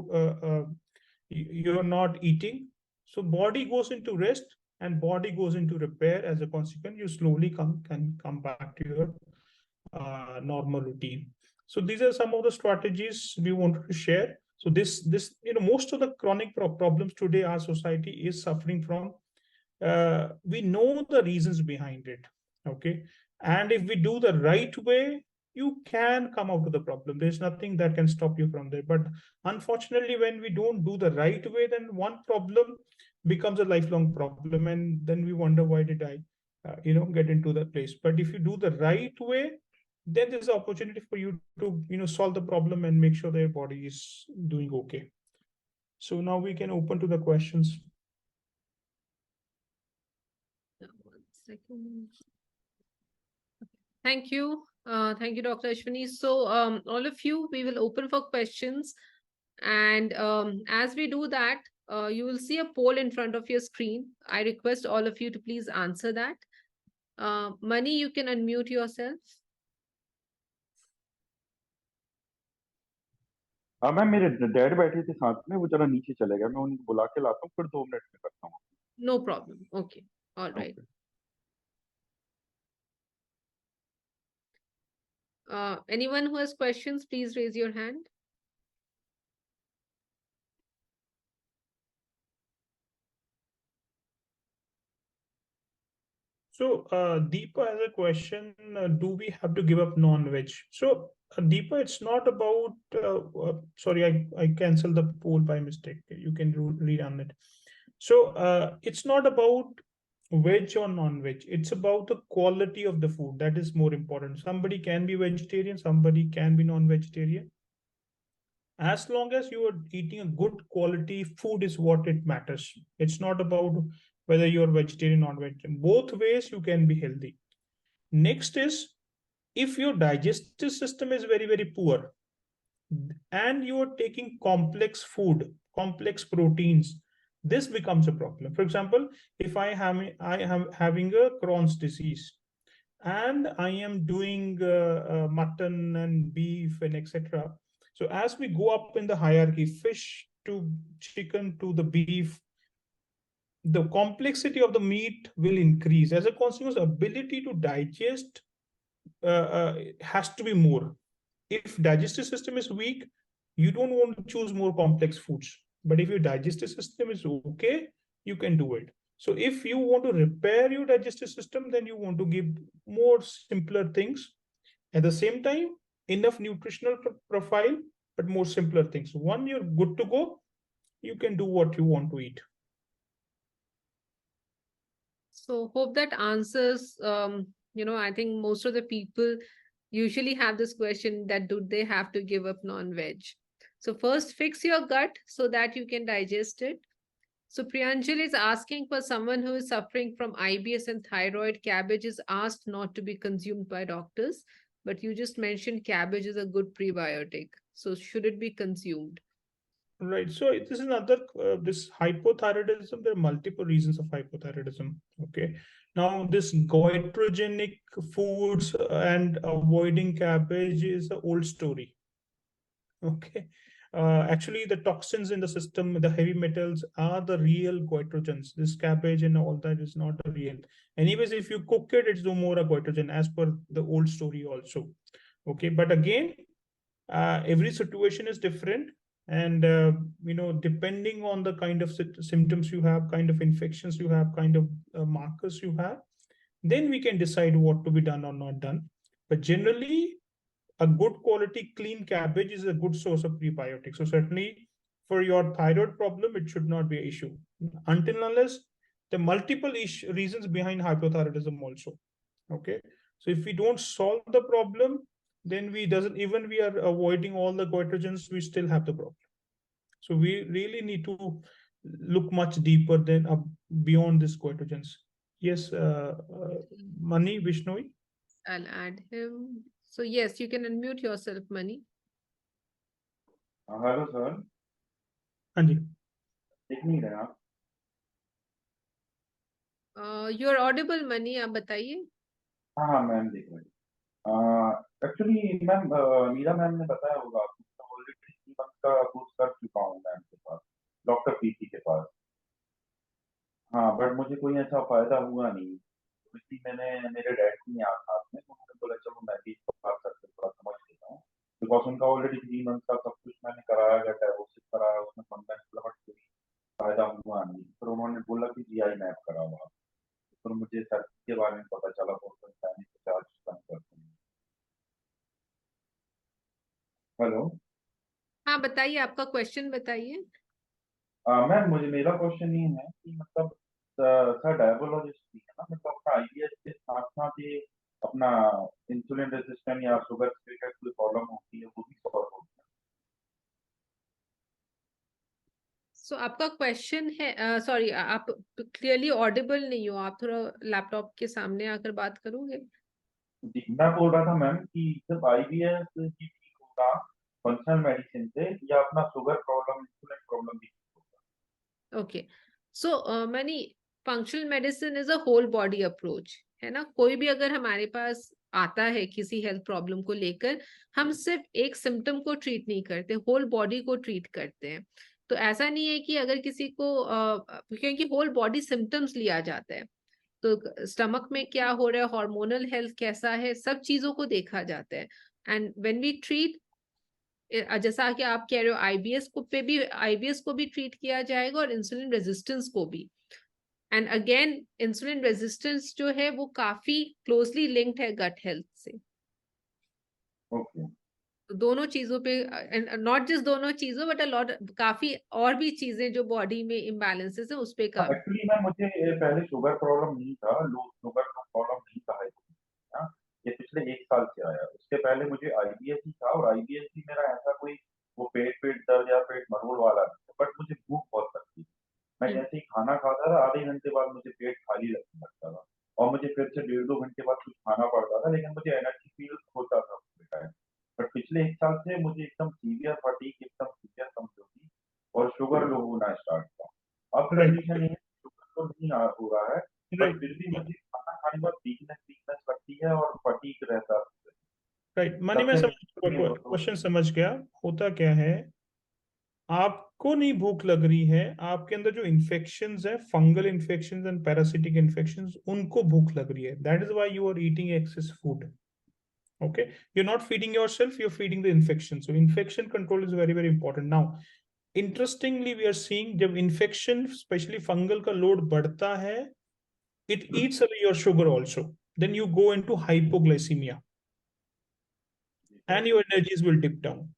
not eating. So body goes into rest and body goes into repair. As a consequence, you slowly can come back to your normal routine. So these are some of the strategies we wanted to share. So this most of the chronic problems today our society is suffering from, we know the reasons behind it. Okay, and if we do the right way, you can come out of the problem. There's nothing that can stop you from there. But unfortunately, when we don't do the right way, then one problem becomes a lifelong problem, and then we wonder, why did I get into that place? But if you do the right way, then there's an opportunity for you to solve the problem and make sure their body is doing okay. So now we can open to the questions. One second. Thank you. Thank you, Dr. Ashwani. So all of you, we will open for questions. And as we do that, you will see a poll in front of your screen. I request all of you to please answer that. Mani, you can unmute yourself. हाँ ma'am, मेरे dad बैठे थे साथ में, वो जरा नीचे चले गए, मैं उनको बुला के लाता हूँ, फिर 2 मिनट में करता हूँ. No problem. Okay. All right. Anyone who has questions, please raise your hand. So Deepa has a question, do we have to give up non-veg? So Deepa, it's not about, sorry, I canceled the poll by mistake. You can rerun it. So it's not about veg or non-veg. It's about the quality of the food. That is more important. Somebody can be vegetarian, somebody can be non-vegetarian. As long as you are eating a good quality food is what it matters. It's not about whether you're vegetarian or non-vegetarian. Both ways you can be healthy. Next is, if your digestive system is very poor and you are taking complex food, complex proteins, this becomes a problem. For example, if I am having a Crohn's disease and I am doing mutton and beef and etc. So as we go up in the hierarchy, fish to chicken to the beef, the complexity of the meat will increase. As a consequence, ability to digest has to be more. If digestive system is weak, you don't want to choose more complex foods. But if your digestive system is okay, you can do it. So if you want to repair your digestive system, then you want to give more simpler things. At the same time, enough nutritional profile, but more simpler things. One, you're good to go. You can do what you want to eat. So hope that answers, I think most of the people usually have this question that do they have to give up non-veg? So first fix your gut so that you can digest it. So Priyanjali is asking for someone who is suffering from IBS and thyroid. Cabbage is asked not to be consumed by doctors, but you just mentioned cabbage is a good prebiotic. So should it be consumed? Right. So this is another this hypothyroidism. There are multiple reasons of hypothyroidism. Okay. Now this goitrogenic foods and avoiding cabbage is an old story. Okay. Actually, the toxins in the system, the heavy metals are the real goitrogens. This cabbage and all that is not the real. Anyways, if you cook it, it's no more a goitrogen as per the old story also. Okay. But again, every situation is different, and depending on the kind of symptoms you have, kind of infections you have, kind of markers you have, then we can decide what to be done or not done. But generally, a good quality clean cabbage is a good source of prebiotics. So certainly for your thyroid problem, it should not be an issue until unless the multiple reasons behind hypothyroidism also. Okay. So if we don't solve the problem, then we doesn't even we are avoiding all the goitrogens, we still have the problem. So we really need to look much deeper than beyond this goitrogens. Yes, Mani Vishnoi. I'll add him. So yes, you can unmute yourself, Mani. Hello sir, हाँ जी. देख नहीं रहे आप? You're audible, Mani. आप बताइए. हाँ हाँ ma'am देख रहे हैं. एक्चुअली मैम मीरा मैम ने बताया होगा आपको, ऑलरेडी 3 मंथ का कोर्स कर चुका हूँ मैम के पास, डॉक्टर पीसी के पास. हाँ, बट मुझे कोई ऐसा फायदा हुआ नहीं. तो इसी मैंने मेरे डैड की यहाँ साथ में, तो मैंने बोला चलो मैं भी इसको बात करके थोड़ा समझ लेता हूँ, बिकॉज उनका ऑलरेडी 3 मंथ का सब कुछ मैंने कराया गया, डायग्नोसिस कराया, उसमें फंगस बट कोई फायदा हुआ नहीं. फिर उन्होंने बोला कि जीआई मैप कराओ आप. फिर मुझे सर के बारे में पता चला, तो चार्ज कम करते हैं. हेलो हाँ, बताइए, आपका क्वेश्चन बताइए. मैम, मुझे मेरा क्वेश्चन ये है कि मतलब सर डायबियोलॉजिस्ट भी है ना, मतलब अपना आईबीएस के साथ साथ ये अपना इंसुलिन रेजिस्टेंट या शुगर रिलेटेड कोई प्रॉब्लम होती है वो भी सॉल्व होती है. सो आपका क्वेश्चन है, सॉरी, आप क्लियरली ऑडिबल नहीं हो. आप थोड़ा लैपटॉप के सामने आकर बात करोगे? जी, मैं बोल रहा था मैम कि सिर्फ आईबीएस ही ठीक होगा फंक्शनल मेडिसिन से, या अपना शुगर प्रॉब्लम, इंसुलिन प्रॉब्लम भी ठीक होगा? Okay. So many, functional medicine is a whole body approach, है ना. कोई भी अगर हमारे पास आता है किसी हेल्थ प्रॉब्लम को लेकर, हम सिर्फ एक सिम्टम को ट्रीट नहीं करते, होल बॉडी को ट्रीट करते हैं. तो ऐसा नहीं है कि अगर किसी को क्योंकि होल बॉडी सिम्टम्स लिया जाता है, तो स्टमक में क्या हो रहा है, हार्मोनल हेल्थ कैसा है, सब चीजों को देखा जाता है. एंड व्हेन वी ट्रीट, जैसा कि आप कह रहे हो, आईबीएस को भी ट्रीट किया जाएगा और इंसुलिन रेजिस्टेंस को भी. एंड अगेन, इंसुलिन रेजिस्टेंस जो है वो काफी क्लोजली लिंक्ड है गट हेल्थ से. ओके. तो दोनों चीजों पे, नॉट जस्ट दोनों चीजों, बट काफी और भी चीजें जो बॉडी में इम्बैलेंसेस है उस पे काम. एक्चुअली मैम मुझे पहले शुगर प्रॉब्लम नहीं था, लो शुगर का प्रॉब्लम नहीं था. हाँ, ये पिछले 1 साल से आया. उसके पहले मुझे आईबीएस ही था, और आईबीएस भी मेरा ऐसा कोई वो पेट दर्द या पेट मरोड़ वाला नहीं था, बट मुझे भूख बहुत लगती थी. मैं जैसे ही खाना खाता था, आधे घंटे बाद मुझे पेट खाली लगने लगता था, और मुझे फिर से 1.5-2 घंटे बाद कुछ खाना पड़ता था, लेकिन मुझे एनर्जी फील होता था पूरे टाइम. बट पिछले 1 साल से मुझे एकदम सीवियर फटीग, एकदम सीवियर कमजोरी और शुगर लो होना स्टार्ट था. अब Right. कंडीशन ये है, शुगर तो नहीं हो रहा है, बट Right. फिर भी मुझे खाना खाने के बाद वीकनेस लगती है और फटीग रहता है. राइट. मानी मैं क्वेश्चन समझ गया. होता क्या है, आपको नहीं भूख लग रही है, आपके अंदर जो इन्फेक्शंस है, fungal infections and parasitic infections, उनको भूख लग रही है. That is why you are eating excess food. Okay, you're not feeding yourself, you're feeding the infection. So infection control is very, very important. Now, Interestingly, we are seeing जब infection, especially fungal का load बढ़ता है, it eats away your sugar also. Then you go into hypoglycemia and your energies will dip down.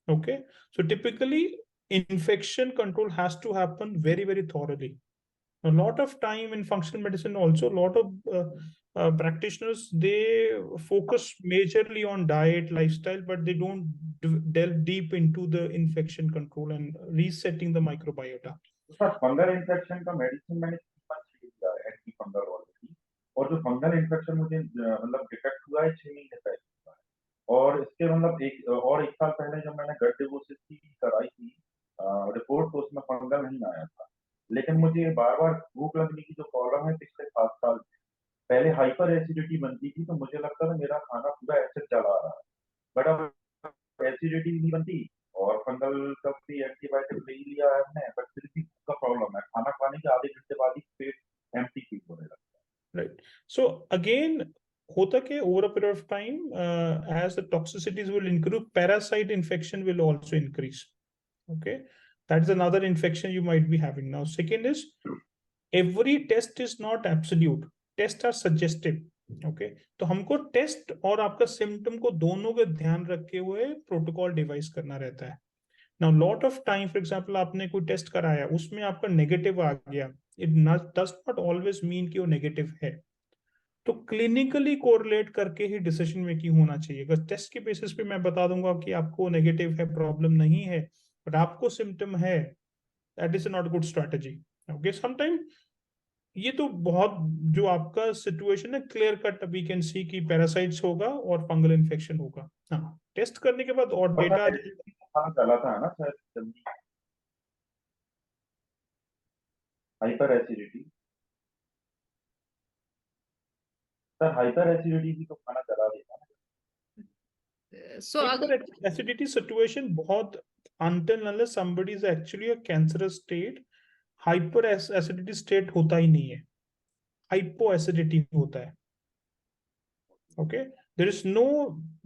Okay, so typically infection control has to happen very, very thoroughly. A lot of time in functional medicine also, a lot of practitioners, they focus majorly on diet, lifestyle, but they don't delve deep into the infection control and resetting the microbiota. Sir fungal infection का medicine मैंने 3 month ले लिया है, anti fungal already. और जो fungal infection मुझे मतलब detect हुआ है 6 महीने पहले हुआ है। और इसके मतलब एक साल पहले जब मैंने गट डिवोसिस की कराई थी रिपोर्ट, तो उसमें फंगल नहीं आया था। लेकिन मुझे बार बार भूख लगने की जो प्रॉब्लम है पिछले 7 साल से, पहले हाइपर एसिडिटी बनती थी, तो मुझे लगता था मेरा खाना पूरा एसिड चला रहा है, बट अब एसिडिटी नहीं बनती और फंगल का भी एंटीबायोटिक ले ही लिया है हमने, बट फिर भी का प्रॉब्लम है, खाना खाने के आधे घंटे बाद ही पेट एम्प्टी फील होने लगता है। Right. So again, होता क्या, over a period of time, as the toxicities will increase, parasite infection will also increase. Okay, that's another infection you might be having. Now, second is every test is not absolute. Tests are suggestive. Okay, तो हमको test और आपका symptom को दोनों का ध्यान रखे हुए प्रोटोकॉल डिवाइस करना रहता है. Now, lot of time, for example, आपने कोई टेस्ट कराया, उसमें आपका नेगेटिव आ गया, it does not always mean कि वो नेगेटिव है. तो क्लिनिकली कोरिलेट करके ही डिसीजन मेकिंग होना चाहिए. अगर टेस्ट के बेसिस पे मैं बता दूंगा कि आपको नेगेटिव है, प्रॉब्लम नहीं है, बट आपको सिम्टम है, that is not good strategy. Okay, sometime ये तो बहुत जो आपका सिचुएशन है clear cut we can see कि पैरासाइट्स होगा और फंगल इन्फेक्शन होगा. हाँ, टेस्ट करने के बाद और और डेटा खाना चला था ना शायद जल्दी, hyper acidity. Sir hyper acidity भी तो खाना चला देता है। So acidity situation बहुत until unless somebody is actually a cancerous state, hyper acidity state होता ही नहीं है, hypo acidity होता है. Okay, there is no,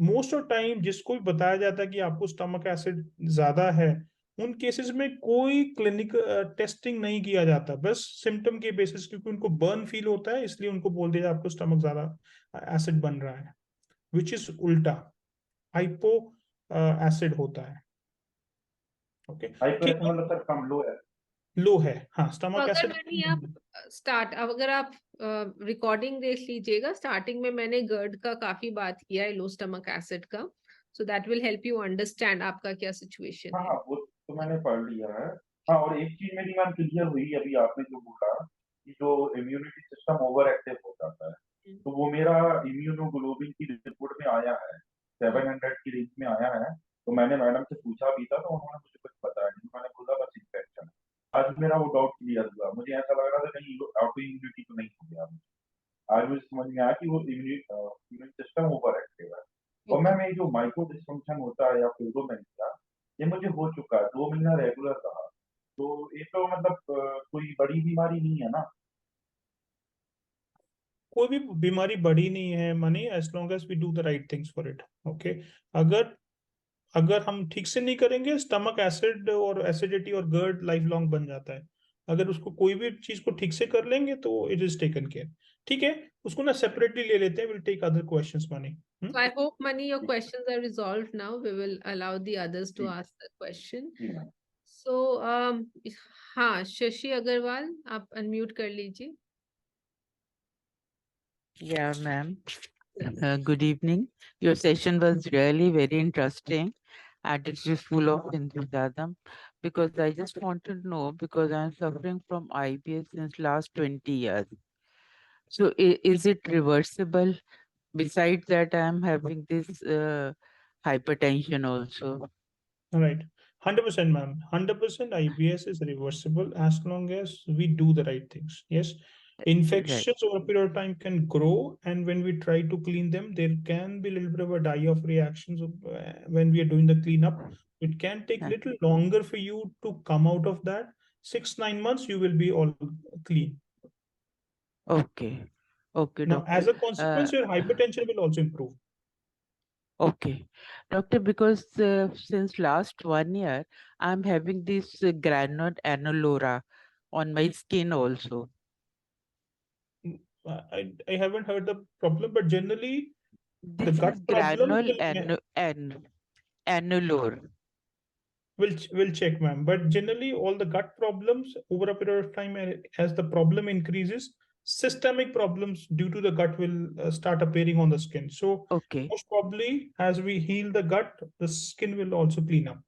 most of time जिसको भी बताया जाता है कि आपको स्टमक एसिड ज्यादा है, उन केसेस में कोई क्लिनिक टेस्टिंग नहीं किया जाता, बस सिम्टम के बेसिस, क्योंकि उनको बर्न फील होता है इसलिए उनको बोल दिया आपको स्टमक ज्यादा एसिड बन रहा है, विच इज उल्टा, हाइपो एसिड होता है. ओके, हाइपर ठीक है, मतलब सर कम लो है। लो है, हाँ, तो स्टमक अगर एसिड. मैंने आप अगर आप रिकॉर्डिंग देख लीजिएगा, स्टार्टिंग में मैंने गर्ड का काफी बात किया है, लो स्टमक एसिड का, so that will help you understand आपका क्या सिचुएशन हाँ है. हाँ, वो तो मैंने पढ़ लिया है। हाँ, और एक चीज मेरी मैम क्लियर हुई अभी आपने जो बोला कि जो इम्यूनिटी सिस्टम ओवर एक्टिव हो जाता है, तो वो मेरा इम्यूनोग्लोबिन की रिपोर्ट में आया है, 700 की रेंज में आया है। तो मैंने मैडम से पूछा भी था, तो उन्होंने मुझे कुछ बताया नहीं, मैंने बोला बस इन्फेक्शन। आज मेरा वो डाउट क्लियर हुआ, मुझे ऐसा लग रहा था कहीं ऑटो इम्यूनिटी तो नहीं हो गया मुझे। आज मुझे समझ में आया कि वो इम्यून सिस्टम ओवर एक्टिव है। और मैम ये जो माइक्रो डिस्फंक्शन होता है या फिब्रोमेलिया, ये मुझे हो चुका है, 2 महीना रेगुलर रहा, तो ये तो मतलब कोई बड़ी बीमारी नहीं है ना? कोई भी बीमारी बड़ी नहीं है Mani, as long as we do the right things for it. Okay, अगर अगर हम ठीक से नहीं करेंगे, स्टमक एसिड और एसिडिटी और गर्ड लाइफ लॉन्ग बन जाता है. अगर उसको कोई भी चीज को ठीक से कर लेंगे तो इट इज टेकन केयर. ठीक है, उसको ना सेपरेटली ले लेते हैं, will take other questions Mani. So I hope, Mani, your questions are resolved now. We will allow the others to जी ask the question. जी मैम। So, हाँ, शशि अग्रवाल, आप अनम्यूट कर लीजिए. Yeah, ma'am. Good evening. Your session was really very interesting and it is full of enthusiasm because I just want to know because I'm suffering from IBS since last 20 years. So is it reversible? Besides that, I'm having this hypertension also. Right, 100% ma'am, 100% IBS is reversible as long as we do the right things. Yes, Right. infections over a period of time can grow, and when we try to clean them, there can be a little bit of a die-off reactions when we are doing the cleanup. It can take a little longer for you to come out of that. 6-9 months, you will be all clean. Okay. Okay, Now, doctor. as a consequence, your hypertension will also improve. Okay. Doctor, because since last 1 year, I'm having this granule annulora on my skin also. I haven't heard the problem, but generally the This gut is problems granule annulor. will check, ma'am. But generally, all the gut problems over a period of time, as the problem increases, systemic problems due to the gut will start appearing on the skin. So Okay. most probably, as we heal the gut, the skin will also clean up.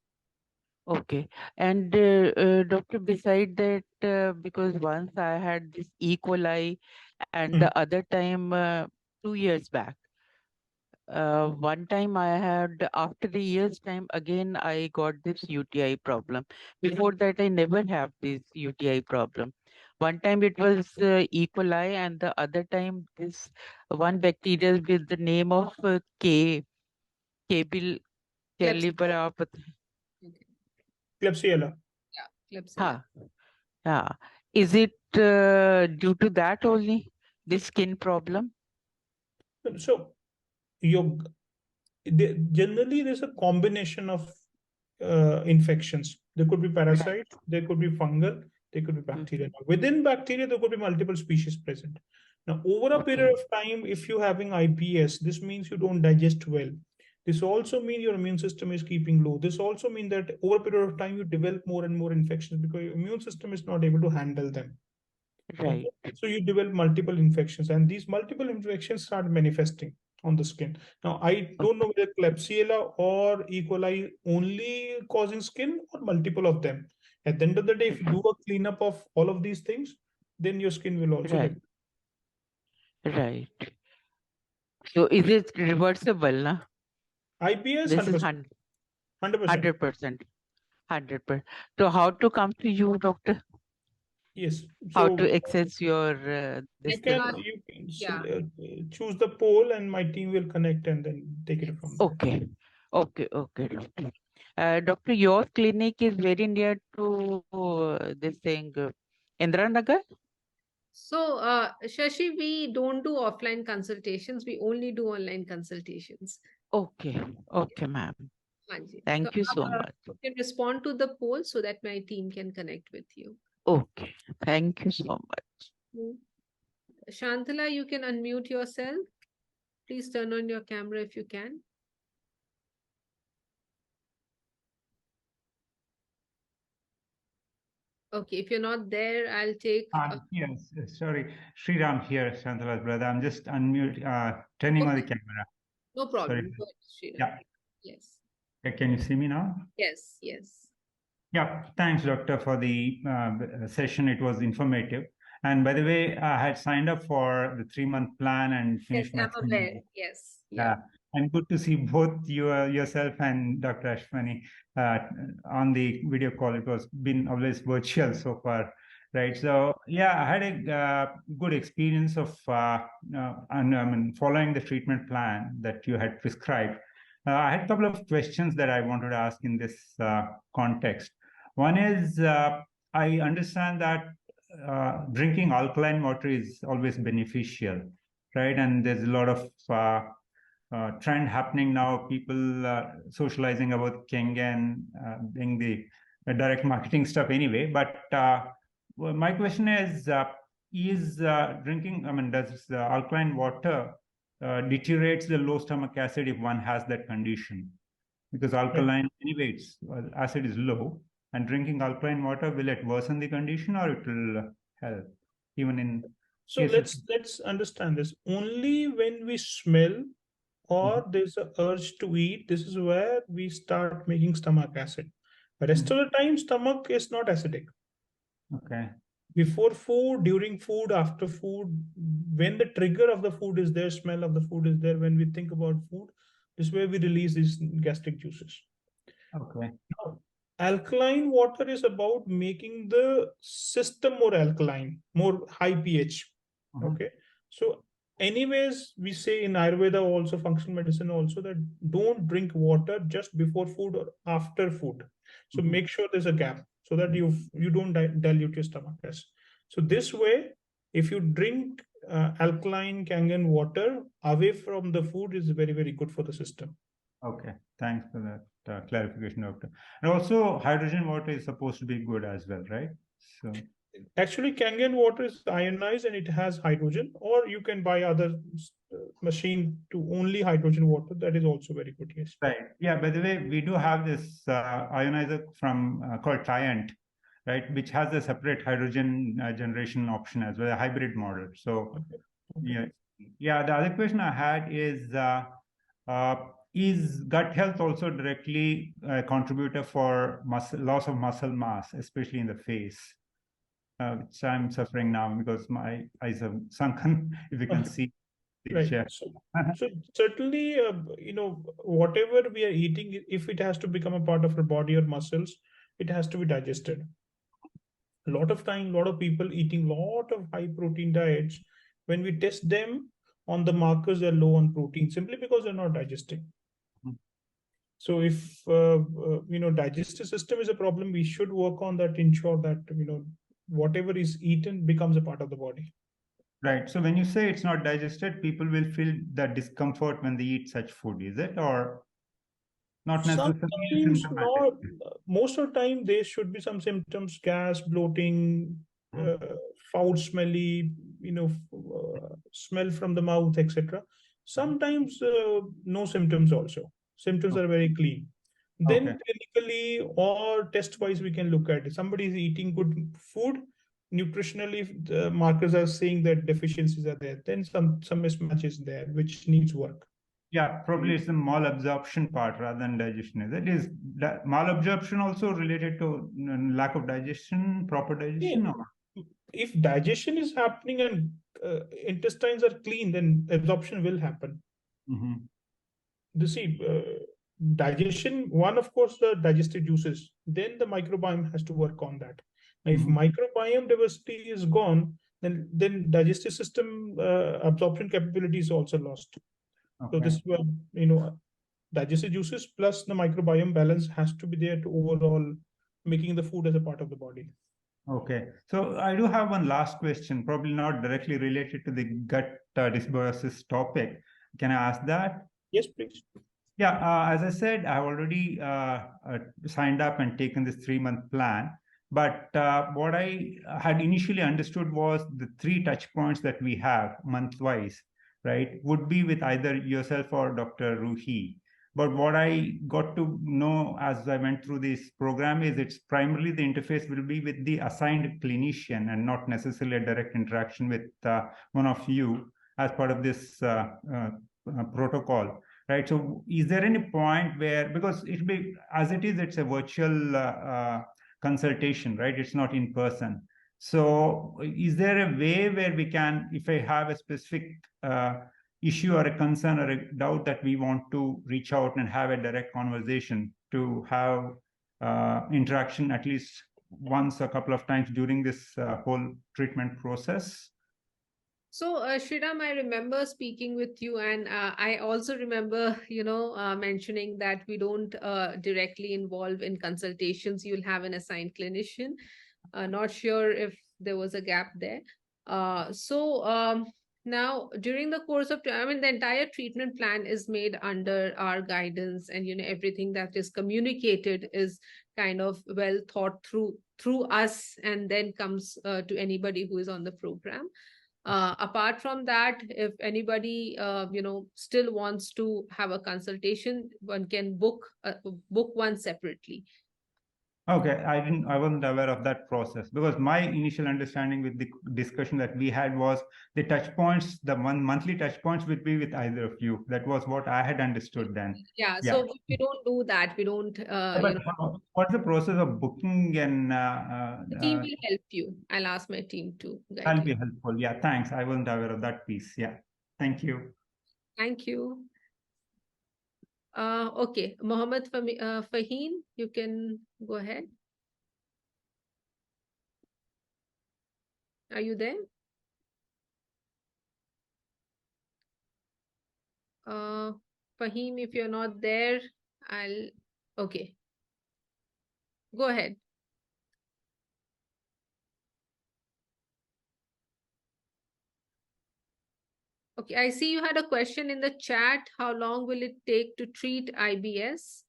Okay. And doctor, beside that, because once I had this E. coli, and Hmm. the other time 2 years back, one time I had, after a year's time, again I got this UTI problem. Before that, I never have this UTI problem. One time it was E. coli, and the other time this one bacteria with the name of Kabil Klebsiella. Caliber. Okay. Klebsiella. Yeah, Klebsiella. Ha, yeah. Is it due to that only, this skin problem? So your generally there's a combination of infections. There could be Right. parasite, there could be fungal, there could be bacteria. Mhm. Now, within bacteria, there could be multiple species present. Now, over a Okay. period of time, if you're having IBS, this means you don't digest well. This also means your immune system is keeping low. This also means that over a period of time, you develop more and more infections because your immune system is not able to handle them. Right. Okay. So you develop multiple infections, and these multiple infections start manifesting on the skin. Now, I don't know whether Klebsiella or E. coli only causing skin or multiple of them. At the end of the day, if you do a cleanup of all of these things, then your skin will also Right. get. Right. So is it reversible, na? IBS This is 100%. 100%. 100%. 100%. So how to come to you, doctor? Yes. How to So access your you this thing? can you can Yeah. choose the poll, and my team will connect and then take it from Yes. there. Okay. Okay. Okay, doctor. Doctor, your clinic is very near to this thing, Indranagar? So, Shashi, we don't do offline consultations. We only do online consultations. Okay. Okay, ma'am. Hanji. So, Thank you so much. you can respond to the poll so that my team can connect with you. Okay. Thank you so much. Mm. Shantala, you can unmute yourself. Please turn on your camera if you can. Okay, if you're not there, I'll take. Yes, sorry. Sriram here, Shantala's brother. I'm just turning on the Okay, camera. no Sorry. problem. Go ahead, Sriram. Yeah. Yes. Can you see me now? Yes. Yes. Yeah. Thanks, doctor, for the session. It was informative. And by the way, I had signed up for the 3-month plan and Yes, finished my I'm aware. 3 months. Yes. Yeah. Yeah, and good to see both yourself and Dr. Ashwani on the video call. It was been always virtual so far, right? So yeah, I had a good experience of and I mean following the treatment plan that you had prescribed. I had a couple of questions that I wanted to ask in this context. One is I understand that drinking alkaline water is always beneficial, right? And there's a lot of trend happening now. People socializing about Kengen being the direct marketing stuff anyway. But well, my question is drinking, I mean, does alkaline water deteriorates the low stomach acid if one has that condition? Because alkaline, anyway, acid is low, and drinking alkaline water, will it worsen the condition or it will help? Even in So cases. let's understand this. Only when we smell or there's a urge to eat, this is where we start making stomach acid. The rest of the time, stomach is not acidic. Okay. Before food, during food, after food, when the trigger of the food is there, smell of the food is there, when we think about food, this is where we release these gastric juices. Okay. Now, alkaline water is about making the system more alkaline, more high pH. Okay. So anyways, we say in Ayurveda, also functional medicine also, that don't drink water just before food or after food. So make sure there's a gap so that you don't dilute your stomach acid. So this way, if you drink alkaline Kangen water away from the food, is very, very good for the system. Okay, thanks for that clarification, doctor. And also, hydrogen water is supposed to be good as well, right? So, Actually, Kangen water is ionized and it has hydrogen, or you can buy other machine to only hydrogen water. That is also very good. Yes. right. Yeah. By the way, we do have this ionizer from called Triant, right, which has a separate hydrogen generation option as well, a hybrid model. So, yeah, yeah. The other question I had uh, is gut health also directly a contributor for loss of muscle mass, especially in the face? Which I'm suffering now because my eyes have sunken. If you can see the Right. chair. So certainly, whatever we are eating, if it has to become a part of our body or muscles, it has to be digested. A lot of time, a lot of people eating lot of high protein diets, when we test them on the markers, they're low on protein simply because they're not digesting. Mhm. So if digestive system is a problem, we should work on that, ensure that whatever is eaten becomes a part of the body. Right. So when you say it's not digested, people will feel that discomfort when they eat such food, is it? Or not necessarily Sometimes symptomatic? not. Most of the time, there should be some symptoms: gas, bloating, Mhm. foul, smelly, smell from the mouth, etc. Sometimes no symptoms also. Symptoms are very clean. Okay. Then clinically or test-wise, we can look at it. Somebody is eating good food, nutritionally, the markers are saying that deficiencies are there. Then some mismatch is there, which needs work. Yeah, probably it's the malabsorption part rather than digestion. Is it? Is malabsorption also related to lack of digestion, proper Yeah. digestion, or? If digestion is happening and intestines are clean, then absorption will happen. Mhm. You see, digestion, one, of course, the digestive juices, then the microbiome has to work on that. Now, if Mhm. microbiome diversity is gone, then digestive system absorption capability is also lost. So Okay. this is where, digestive juices plus the microbiome balance has to be there to overall making the food as a part of the body. Okay. So I do have one last question, probably not directly related to the gut dysbiosis topic. Can I ask that? Yes, please. Yeah, as I said, I've already signed up and taken this 3-month plan. But what I had initially understood was the 3 touch points that we have month-wise, right, would be with either yourself or Dr. Ruhi. But what I got to know as I went through this program is it's primarily the interface will be with the assigned clinician and not necessarily a direct interaction with one of you as part of this protocol. Right. So is there any point where, because it be as it is, it's a virtual consultation, right? It's not in person. So is there a way where we can, if I have a specific issue or a concern or a doubt that we want to reach out and have a direct conversation, to have interaction at least once, a couple of times during this whole treatment process? So, Shriram, I remember speaking with you, and I also remember, mentioning that we don't directly involve in consultations. You'll have an assigned clinician. Not sure if there was a gap there. Now, during the course of, I mean, the entire treatment plan is made under our guidance, and everything that is communicated is kind of well thought through us, and then comes to anybody who is on the program. Apart from that, if anybody still wants to have a consultation, one can book one separately. Okay, I wasn't aware of that process, because my initial understanding with the discussion that we had was the touch points, the monthly touch points would be with either of you. That was what I had understood then. Yeah, Yeah. so we don't do that. We don't, But what's the process of booking and the team will help you. I'll ask my team to guide that'll you. be helpful. Yeah, thanks. I wasn't aware of that piece. Yeah. Thank you. Thank you. Okay, Mohammed Faheen, you can go ahead. Are you there? Fahim, if you're not there, okay. Go ahead. Okay, I see you had a question in the chat. How long will it take to treat IBS?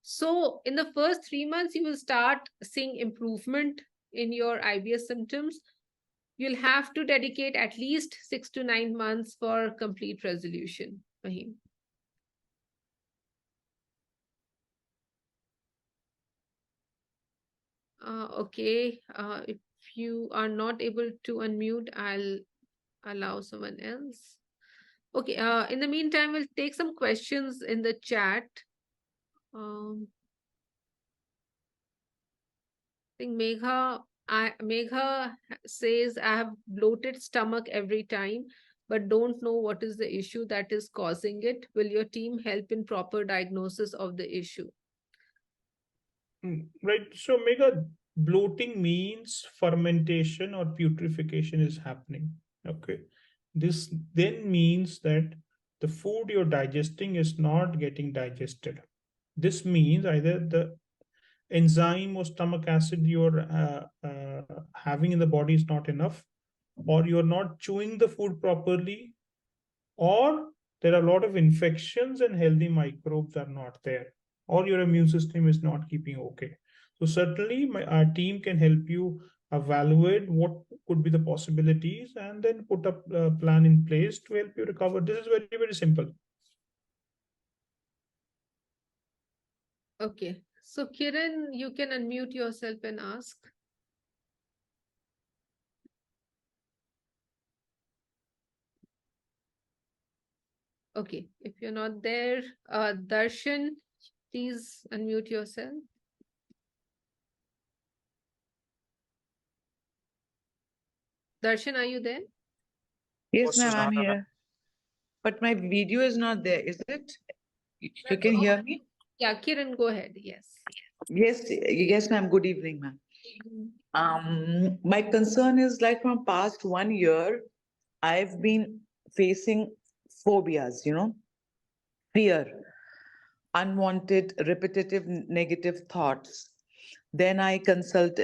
So in the first 3 months, you will start seeing improvement in your IBS symptoms. You'll have to dedicate at least 6 to 9 months for complete resolution, Fahim. Okay, if you are not able to unmute, I'll allow someone else. Okay, in the meantime, we'll take some questions in the chat. I think Megha says, I have bloated stomach every time, but don't know what is the issue that is causing it. Will your team help in proper diagnosis of the issue? Right. So, Mega, bloating means fermentation or putrefaction is happening. Okay. This then means that the food you're digesting is not getting digested. This means either the enzyme or stomach acid you're having in the body is not enough, or you're not chewing the food properly, or there are a lot of infections and healthy microbes are not there, or your immune system is not keeping okay. So certainly our team can help you evaluate what could be the possibilities and then put a plan in place to help you recover. This is very, very simple. Okay, so Kiran, you can unmute yourself and ask. Okay, if you're not there, Darshan, please unmute yourself. Darshan, are you there? Yes, ma'am, I'm here. But my video is not there, is it? You can hear me? Yeah, Kiran, go ahead. Yes. Yes, ma'am. Good evening, ma'am. My concern is like from past 1 year, I've been facing phobias, fear, unwanted, repetitive, negative thoughts. Then I consult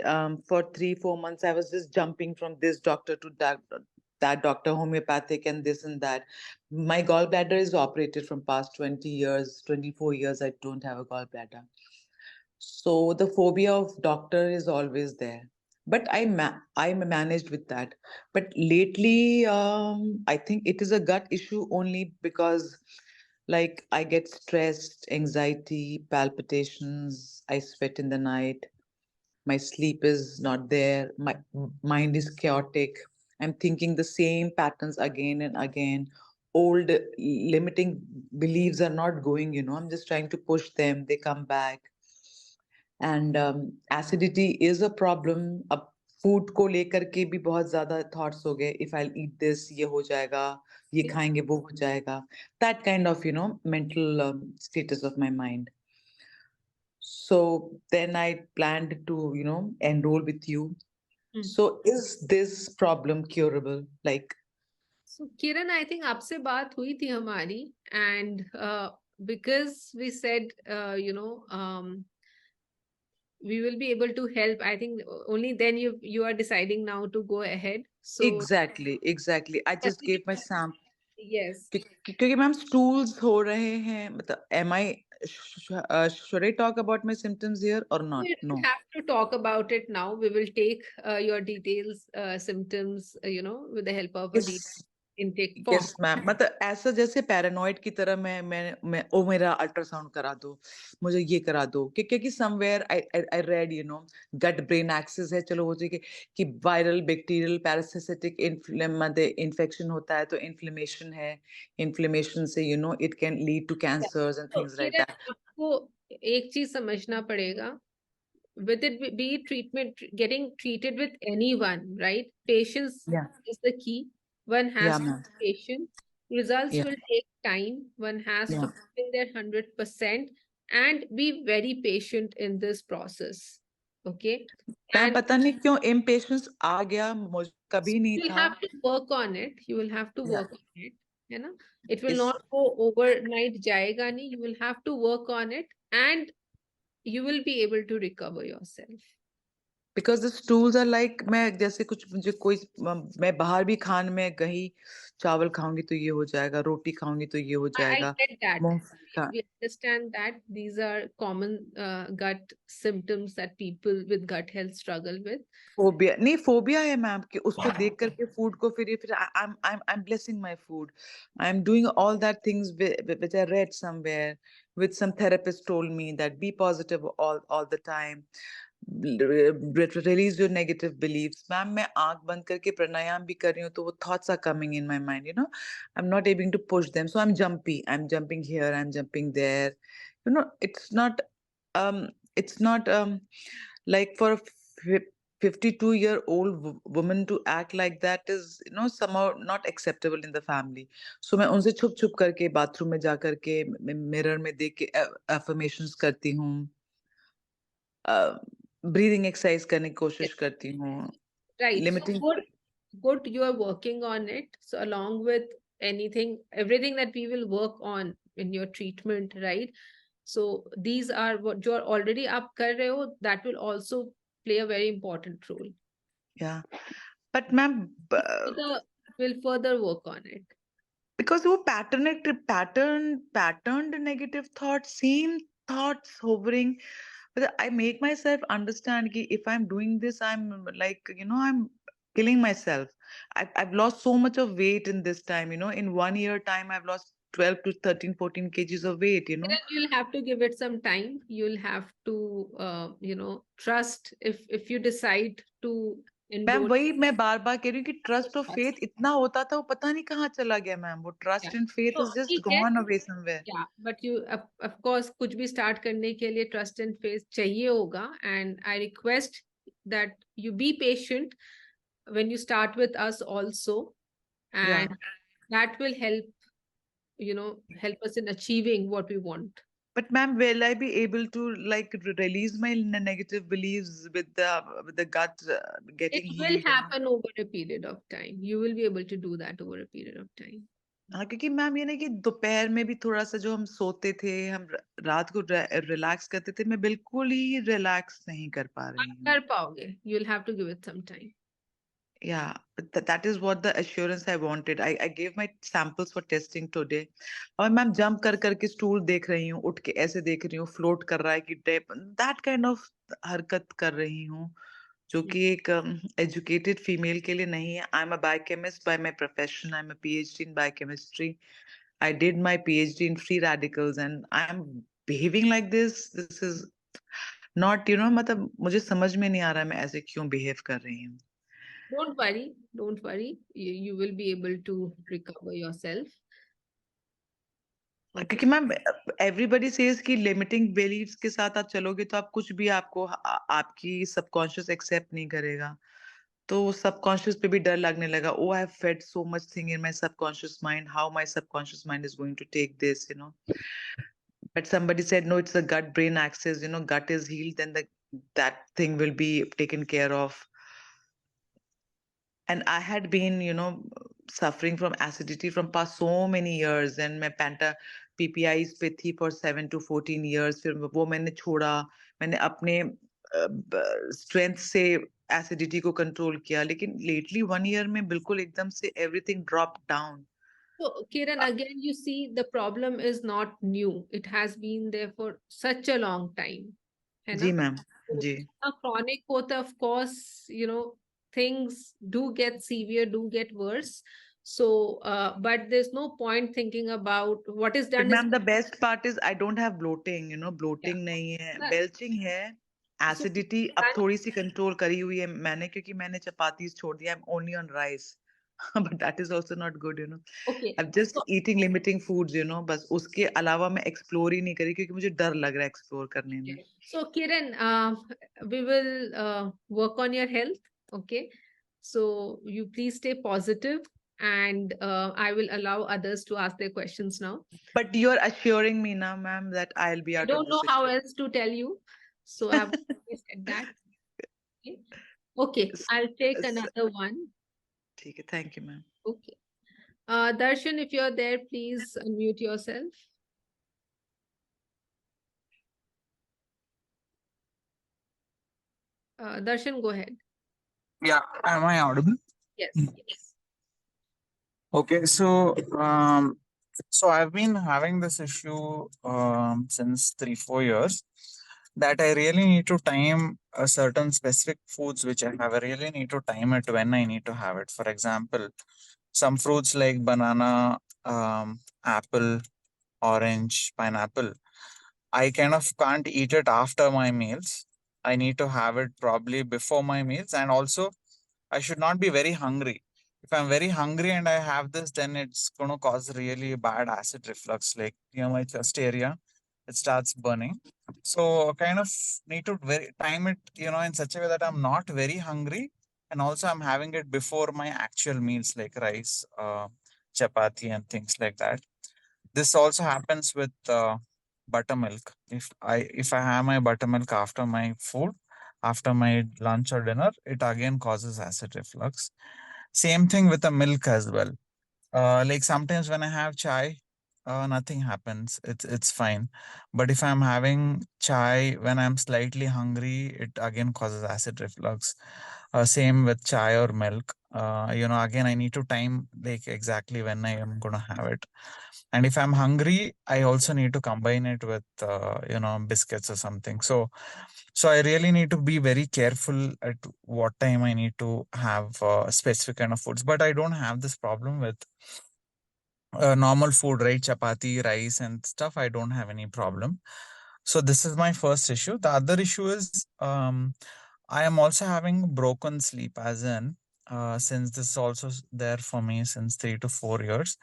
for 3-4 months. I was just jumping from this doctor to that doctor, homeopathic and this and that. My gallbladder is operated from past 20 years, 24 years. I don't have a gallbladder. So the phobia of doctor is always there. But I managed with that. But lately, I think it is a gut issue only because like I get stressed, anxiety, palpitations, I sweat in the night, my sleep is not there, my mind is chaotic, I'm thinking the same patterns again and again, old limiting beliefs are not going, I'm just trying to push them, they come back. And acidity is a problem. अब food को लेकर के भी बहुत ज्यादा thoughts हो गए, if I eat this ये हो जाएगा, ये खाएंगे वो हो जाएगा, that kind of mental status of my mind. So then I planned to enroll with you. So is this problem curable? Like, so Kiran, I think आपसे बात हुई थी हमारी, and because we said we will be able to help. I think only then you are deciding now to go ahead. So exactly I just gave my sample. Yes. क्योंकि ma'am stools हो रहे हैं, मतलब am I should I talk about my symptoms here or not? You No. have to talk about it now. We will take your details, symptoms, with the help of a Yes. intake form. Yes ma'am, मतलब ऐसा जैसे paranoid की तरह मैं ओ मेरा ultrasound करा दो, मुझे ये करा दो, क्योंकि somewhere I read gut brain axis है, चलो हो जाए कि वायरल बैक्टीरियल पैरासिटिक इन्फेक्शन होता है तो इन्फ्लेमेशन है, इन्फ्लेमेशन से it can lead to cancers and things like that. आपको एक चीज समझना पड़ेगा, with it be treatment, getting treated with anyone, right? Patience is the key. One has to be patient. Results will take time. One has to put in their 100% and be very patient in this process. Okay. And पता नहीं क्यों impatience आ गया, मुझे कभी नहीं था. You will have to work on it. You will have to work on it. है ना? It will not go overnight. जाएगा नहीं. You will have to work on it, and you will be able to recover yourself. because the stools are like मैं जैसे कुछ मुझे कोई मैं बाहर भी खान में गई चावल खाऊंगी तो ये हो जाएगा रोटी खाऊंगी तो ये हो I जाएगा get that. मूंगफली का We understand that these are common gut symptoms that people with gut health struggle with. Phobia नहीं फोबिया है मैम कि उसको देख करके फूड को फिर I'm blessing my food. I'm doing all that things which I read somewhere, which some therapist told me that be positive all the time. Release your negative beliefs. Ma'am मैं आंख बंद करके प्राणायाम भी कर रही हूँ तो वो thoughts are coming in my mind, you know. I'm not able to push them, so I'm jumpy. I'm jumping here, I'm jumping there. You know, it's not like for a 52-year-old woman to act like that is, you know, somehow not acceptable in the family. So मैं उनसे छुप छुप करके bathroom में जा करके mirror में देख के affirmations करती हूँ, ब्रीदिंग एक्सरसाइज करने की कोशिश Yes, करती हूँ, right. So limiting good, you are working on it. So along with everything that we will work on in your treatment, right? So these are what you're already up kar rahe ho, that will also play a very important role. या but ma'am We'll further work on it. Because वो pattern negative thought same thoughts hovering I make myself understand कि if I'm doing this I'm like, you know, I'm killing myself. I've lost so much of weight in this time, you know, in 1 year time I've lost 12 to 13 14 kgs of weight, you know. Kiran, you'll have to give it some time. You'll have to trust if you decide to ma'am endorse. वही मैं बार बार कह रही हूँ कि trust और Yes. Faith इतना होता था वो पता नहीं कहाँ चला गया मैम वो trust Yeah. And faith So is just ठीक है, gone away somewhere yeah, but you of course कुछ भी start करने के लिए trust and faith चाहिए होगा, and I request that you be patient when you start with us also, या and that will help us in achieving what we want. But ma'am, will I be able to like release my negative beliefs with the gut It getting will healed? happen over a period of time. You will be able to do that over a period of time. हाँ क्योंकि ma'am ये ना कि दोपहर में भी थोड़ा सा जो हम सोते थे हम रात को रिलैक्स करते थे मैं बिल्कुल ही रिलैक्स नहीं कर पा रही आप हूँ. कर पाओगे. You'll have to give it some time. Yeah, but that is what the assurance I wanted. I gave my samples for testing today. और मैम जंप कर करके स्टूल देख रही हूँ उठ के ऐसे देख रही हूँ फ्लोट कर रहा है कि दैट काइंड ऑफ हरकत कर रही हूँ जो कि एक एजुकेटेड फीमेल के लिए नहीं है. I am a biochemist by my profession. I am a PhD in biochemistry. I did my PhD in free radicals and I am behaving like this is not, you know, मतलब मुझे समझ में नहीं आ रहा है मैं ऐसे क्यों बिहेव कर रही हूँ. Don't worry. Don't worry. You will be able to recover yourself. Okay. क्योंकि मैम एवरीबडी सेज कि लिमिटिंग बिलीव्स के साथ आप चलोगे तो आप कुछ भी आपको आपकी सबकॉन्शियस एक्सेप्ट नहीं करेगा. तो सबकॉन्शियस पे भी डर लगने लगा. Oh I have fed so much thing in my subconscious mind. How my subconscious mind is going to take this, you know. But somebody said no, it's the gut brain axis, you know, gut is healed then that thing will be taken care of. And I had been, you know, suffering from acidity from past so many years and मैं panta PPIs पे थी for 7 to 14 years. फिर वो मैंने छोड़ा. मैंने अपने strength से acidity को control किया. लेकिन lately 1 year में बिल्कुल एकदम से everything dropped down. So, Kiran, again, you see, the problem is not new. It has been there for such a long time. है जी ना? मैम So, जी. a chronic होता, of course, things do get severe, do get worse. So, but there's no point thinking about what is But done is, ma'am, the best part is I don't have bloating, you know, yeah. bloating नहीं है, But- belching है, So, acidity अब थोड़ी सी control करी हुई है मैंने क्योंकि मैंने चपातीस छोड़ दिया. I'm only on rice. But that is also not good, you know. okay. I'm just So, eating limiting foods, you know. बस उसके अलावा मैं explore ही नहीं करी क्योंकि मुझे डर लग रहा है explore करने में. okay. So, Kiran, we will work on your health. Okay. So, you please stay positive, and I will allow others to ask their questions now. But you're assuring me now, ma'am, that I'll be I out of don't this know how situation. else to tell you. So, I have already said that. Okay. Okay. I'll take S- another one. ठीक है, thank you, ma'am. Okay. Darshan, if you're there, please unmute yourself. Darshan, go ahead. Yeah, am I audible? Yes. Yes. Okay, so I've been having this issue since 3-4 years that I really need to time a certain specific foods which I have. I really need to time it when I need to have it. For example, some fruits like banana, apple, orange, pineapple. I kind of can't eat it after my meals. I need to have it probably before my meals, and also I should not be very hungry. If I'm very hungry and I have this, then it's going to cause really bad acid reflux, like near my chest area. It starts burning. So kind of need to time it, in such a way that I'm not very hungry, and also I'm having it before my actual meals like rice, chapati, and things like that. This also happens with buttermilk. If I have my buttermilk after my food, after my lunch or dinner, it again causes acid reflux. Same thing with the milk as well. Like sometimes when I have chai, nothing happens. It's fine. But if I'm having chai when I'm slightly hungry, it again causes acid reflux. Same with chai or milk. Again I need to time like exactly when I am gonna have it. And if I'm hungry, I also need to combine it with biscuits or something. So I really need to be very careful at what time I need to have specific kind of foods. But I don't have this problem with normal food, right? Chapati, rice, and stuff. I don't have any problem. So this is my first issue. The other issue is I am also having broken sleep, as in since this is also there for me since 3 to 4 years.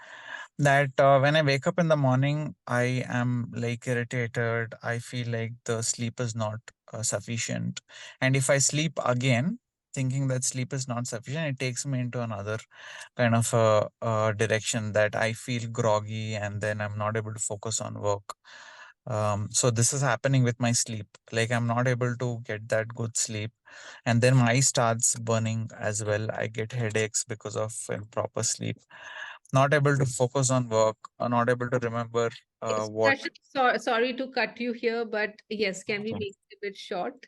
That when I wake up in the morning, I am like irritated. I feel like the sleep is not sufficient, and if I sleep again, thinking that sleep is not sufficient, it takes me into another kind of a direction that I feel groggy, and then I'm not able to focus on work. So this is happening with my sleep. Like I'm not able to get that good sleep, and then my eye starts burning as well. I get headaches because of improper sleep. Not able to focus on work, or not able to remember Yes, what. Darshan, sorry to cut you here, but yes, can we Okay. make it a bit short?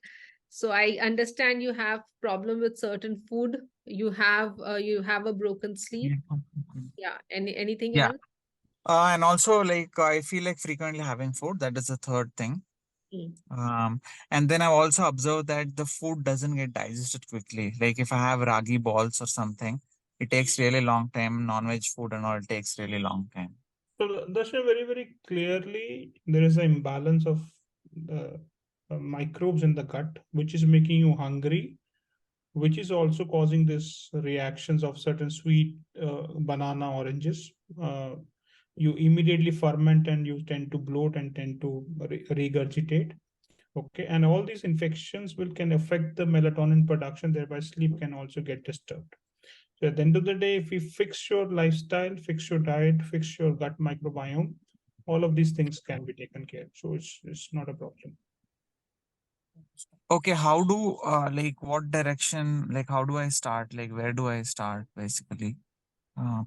So I understand you have problem with certain food. You have a broken sleep. Yeah. Anything Yeah. else? And also, like, I feel like frequently having food. That is the third thing. Mm. And then I've also observed that the food doesn't get digested quickly. Like if I have ragi balls or something, it takes really long time. Non-veg food and all takes really long time. So Darshan, very, very clearly, there is an imbalance of microbes in the gut, which is making you hungry, which is also causing this reactions of certain sweet banana oranges. You immediately ferment and you tend to bloat and tend to regurgitate. Okay, and all these infections will can affect the melatonin production, thereby sleep can also get disturbed. So at the end of the day, if you fix your lifestyle, fix your diet, fix your gut microbiome, all of these things can be taken care of. So it's not a problem. Okay, how do like what direction? Like how do I start? Like where do I start basically? Uh,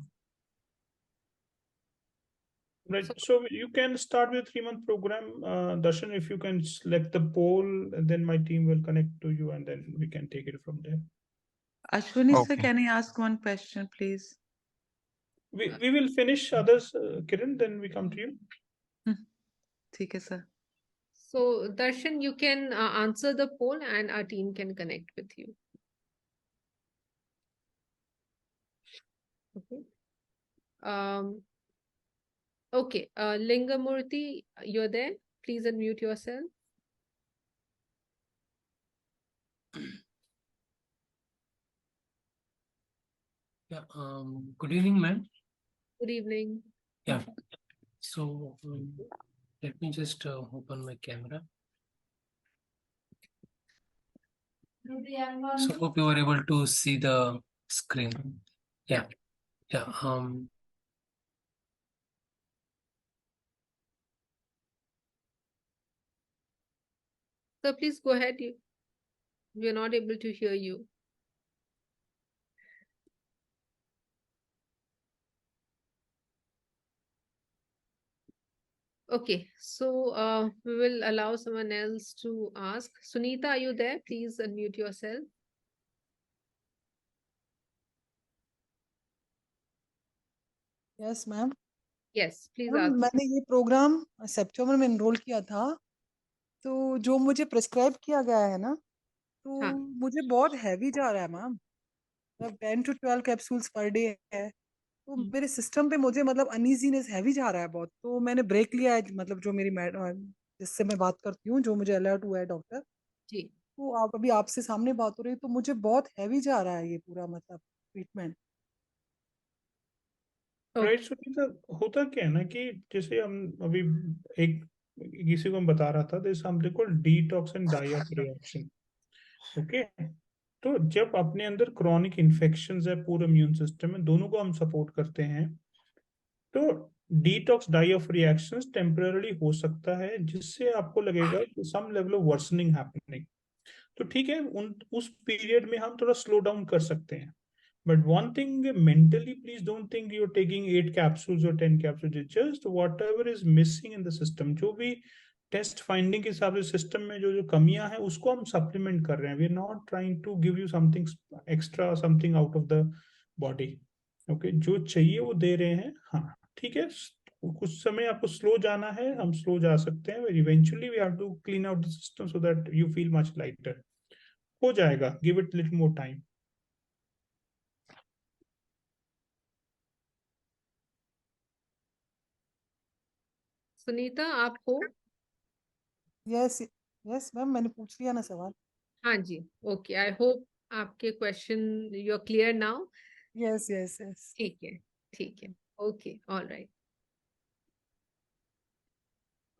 Right. So you can start with a 3-month program. Darshan, if you can select the poll, then my team will connect to you and then we can take it from there. Ashwani sir, okay. can I ask one question, please? We will finish others, Kiran, then we come to you. ठीक है sir. So Darshan, you can answer the poll and our team can connect with you. Okay. Okay. Lingamurthy, you're there. Please unmute yourself. Yeah, good evening, ma'am. Good evening. Yeah, so let me just open my camera. So hope you were able to see the screen. Yeah, yeah. So please go ahead. We are not able to hear you. Okay, so we will allow someone else to ask. Sunita, are you there? Please unmute yourself. Yes ma'am Yes, please ma'am ask. मैंने ये programme सितंबर में enrol किया था तो जो मुझे prescribe किया गया है ना तो हाँ, मुझे बहुत हैवी जा रहा है मैम मतलब 10 to 12 कैप्सूल्स पर डे है तो मेरे सिस्टम पे मुझे मतलब अनईजीनेस हैवी जा रहा है बहुत तो मैंने ब्रेक लिया है मतलब जो मेरी जिससे मैं बात करती हूँ जो मुझे अलर्ट हुआ है डॉक्टर जी। तो आप अभी आपसे सामने बात हो रही है तो मुझे बहुत हैवी जा रहा है ये पूरा मतलब ट्रीटमेंट राइट सुनीता, होता क्या है ना कि जैसे हम अभी एक किसी को मैं बता रहा था, this something called detox and die off reaction. Okay, तो जब अपने अंदर क्रॉनिक इन्फेक्शंस है पूरे इम्यून सिस्टम में, दोनों को हम सपोर्ट करते हैं, तो detox die off reactions temporary हो सकता है, जिससे आपको लगेगा कि some level of worsening happening. तो ठीक है, उस पीरियड में हम थोड़ा स्लो डाउन कर सकते हैं। But one thing mentally, please don't think you're taking 8 capsules or 10 capsules. It's just whatever is missing in the system. जो भी टेस्ट फाइंडिंग के हिसाब से सिस्टम में जो जो कमियां हैं उसको हम सप्लीमेंट कर रहे हैं. We are not trying to give you something extra, something out of the body. Okay, जो चाहिए वो दे रहे हैं. हाँ ठीक है, कुछ समय आपको स्लो जाना है, हम स्लो जा सकते हैं. Eventually we have to clean out the system so that you feel much lighter. हो जाएगा, give it little more time. Sunita, आप हो? यस यस मैम मैंने पूछ लिया ना सवाल हाँ जी, ओके, आई होप आपके question you are clear now. Yes yes yes ठीक है, ठीक है, okay, all right.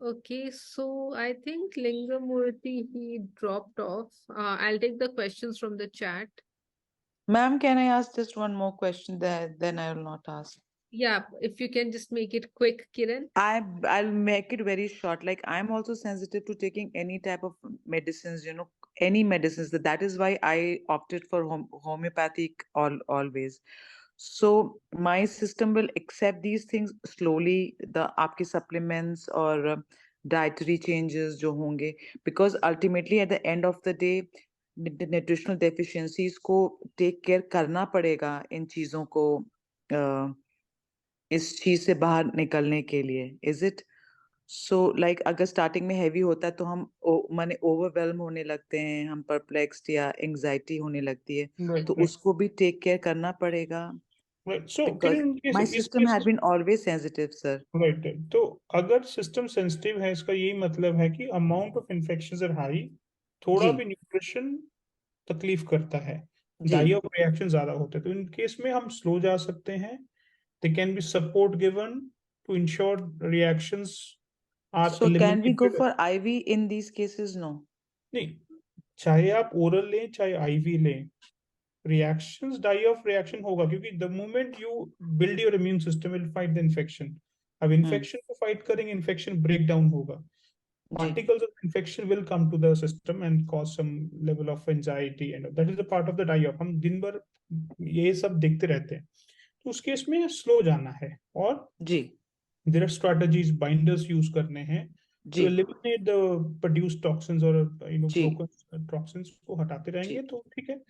Okay, so I think Lingamurti, he dropped off. I'll take the questions from the chat. Ma'am, can I ask just one more question that then I will not ask? Yeah, if you can just make it quick, Kiran. I'll make it very short. Like I'm also sensitive to taking any type of medicines, any medicines. That is why I opted for homeopathic always. So my system will accept these things slowly, the आपके supplements or dietary changes जो होंगे, because ultimately at the end of the day nutritional deficiencies को take care करना पड़ेगा इन चीजों को इस चीज से बाहर निकलने के लिए. Is it? So like अगर स्टार्टिंग में हैवी होता है तो हम माने ओवरवेल्म होने लगते हैं, हम परप्लेक्स्ड या एंजाइटी होने लगती है, Right, तो right. उसको भी टेक केयर करना पड़ेगा. Right. So Because Kiran, my इस system had case been always sensitive, sir. Right, तो अगर सिस्टम सेंसिटिव है, इसका यही मतलब है कि amount of infection are high, थोड़ा जी भी न्यूट्रिशन तकलीफ करता है, जी डाई ऑफ रिएक्शन ज्यादा होते हैं. तो इन केस में हम स्लो जा सकते हैं. They can be support given to ensure reactions are So can we go eliminated. for IV in these cases? No. नहीं, चाहे आप ओरल लें चाहे आईवी लें, रिएक्शंस डाई ऑफ रिएक्शन होगा, क्योंकि the moment you build your immune system will fight the infection. अब infection को फाइट करेंगे, इन्फेक्शन ब्रेक डाउन होगा, जी particles of infection will come to the system and cause some level of anxiety, and that is the part of the die-off. हम दिन भर ये सब देखते रहते हैं, तो उस केस में स्लो जाना है. और जी there are strategies, binders use करने हैं to ji eliminate the produced toxins or ji broken toxins को हटाते जी रहेंगे, तो ठीक है,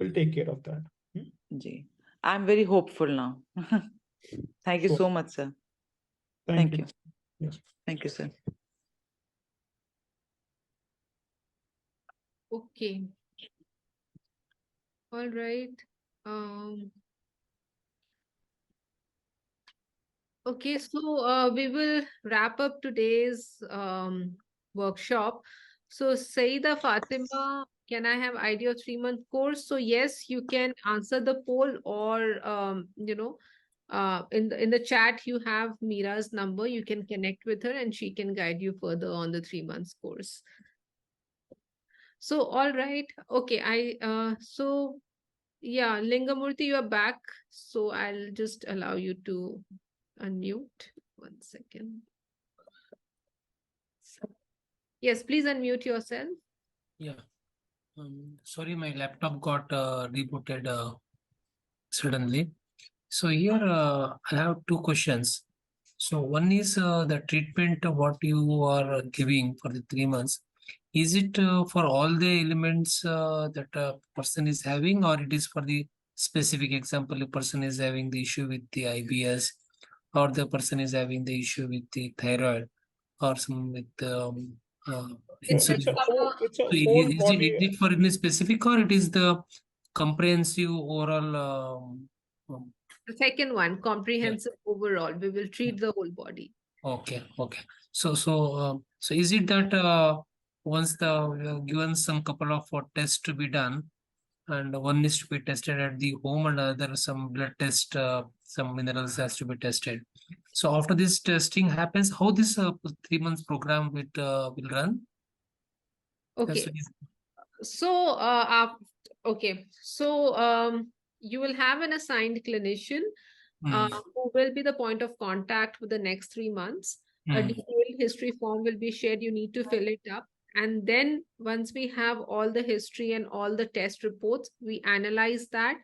we'll take care of that. जी. I'm very hopeful now. Thank you Sure. so much, sir. Thank Thank you. you. Yes. Thank you, sir. Okay, all right. Okay, so we will wrap up today's workshop. So Saida Fatima, can I have idea of 3-month course? So yes, you can answer the poll, or in the chat you have Mira's number. You can connect with her and she can guide you further on the 3 months course. So all right, okay, so yeah, Lingamurti, you are back. So I'll just allow you to unmute. 1 second. Yes, please unmute yourself. Yeah. Sorry, my laptop got rebooted suddenly. So here I have two questions. So one is the treatment what you are giving for the 3 months. Is it for all the elements that a person is having, or it is for the specific example, a person is having the issue with the IBS, or the person is having the issue with the thyroid, or some with It's insulin. it's a So whole is body. it for any specific, or it is the comprehensive overall? The second one, comprehensive overall. We will treat the whole body. Okay, okay. So is it that once given some couple of tests to be done, and one is to be tested at the home, and other some blood test, some minerals has to be tested. So after this testing happens, how this 3 months program will run? Okay. So, okay. So, you will have an assigned clinician who will be the point of contact for the next 3 months. A detailed history form will be shared. You need to fill it up. And then once we have all the history and all the test reports, we analyze that,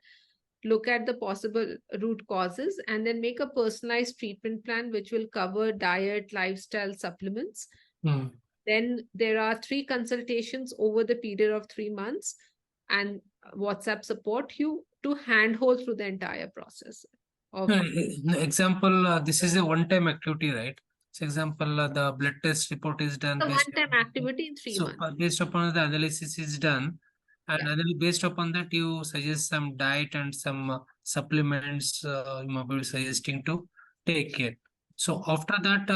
look at the possible root causes, and then make a personalized treatment plan, which will cover diet, lifestyle, supplements. Then there are 3 consultations over the period of 3 months, and WhatsApp support you to handhold through the entire process. Example, this is a one-time activity, right? So example, the blood test report is done. A one-time activity in 3 months. Based upon the analysis is done, and based upon that, you suggest some diet and some supplements you might be suggesting to take care. So after that,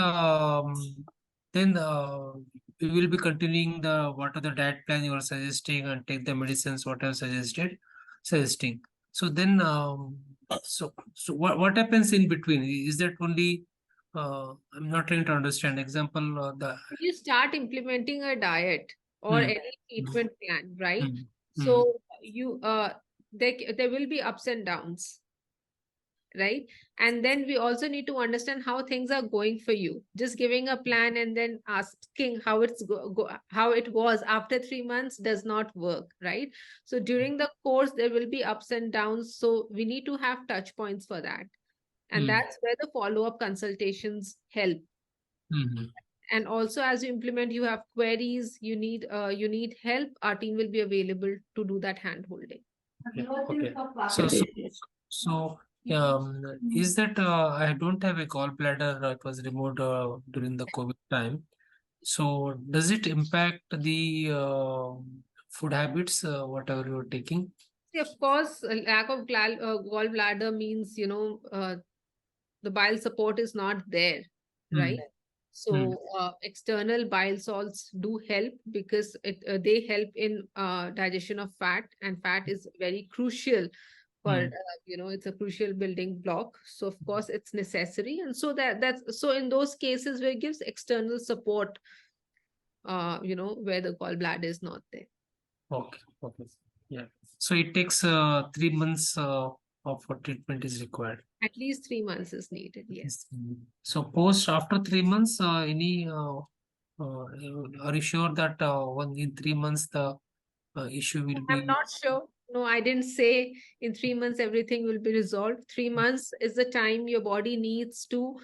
then we will be continuing what are the diet plan you are suggesting, and take the medicines what I have suggesting. So then, so what happens in between? Is that only? I'm not trying to understand. Example, you start implementing a diet or any treatment plan, right? So you there will be ups and downs, right? And then we also need to understand how things are going for you. Just giving a plan and then asking how it's how it was after 3 months does not work, right? So during the course there will be ups and downs, so we need to have touch points for that, and that's where the follow-up consultations help. And also, as you implement, you have queries, you need help, our team will be available to do that hand holding. Okay. So is that I don't have a gallbladder, it was removed during the COVID time. So does it impact the food habits, whatever you're taking? See, of course, a lack of gallbladder means, the bile support is not there, right? So external bile salts do help because they help in digestion of fat, and fat is very crucial for it's a crucial building block. So of course it's necessary, and so that's so in those cases where it gives external support, where the gallbladder is not there. Okay. Yeah. So it takes 3 months of treatment is required. At least 3 months is needed. Yes. So after 3 months, are you sure that in 3 months the issue will be? I'm not sure. No, I didn't say in 3 months everything will be resolved. 3 months is the time your body needs to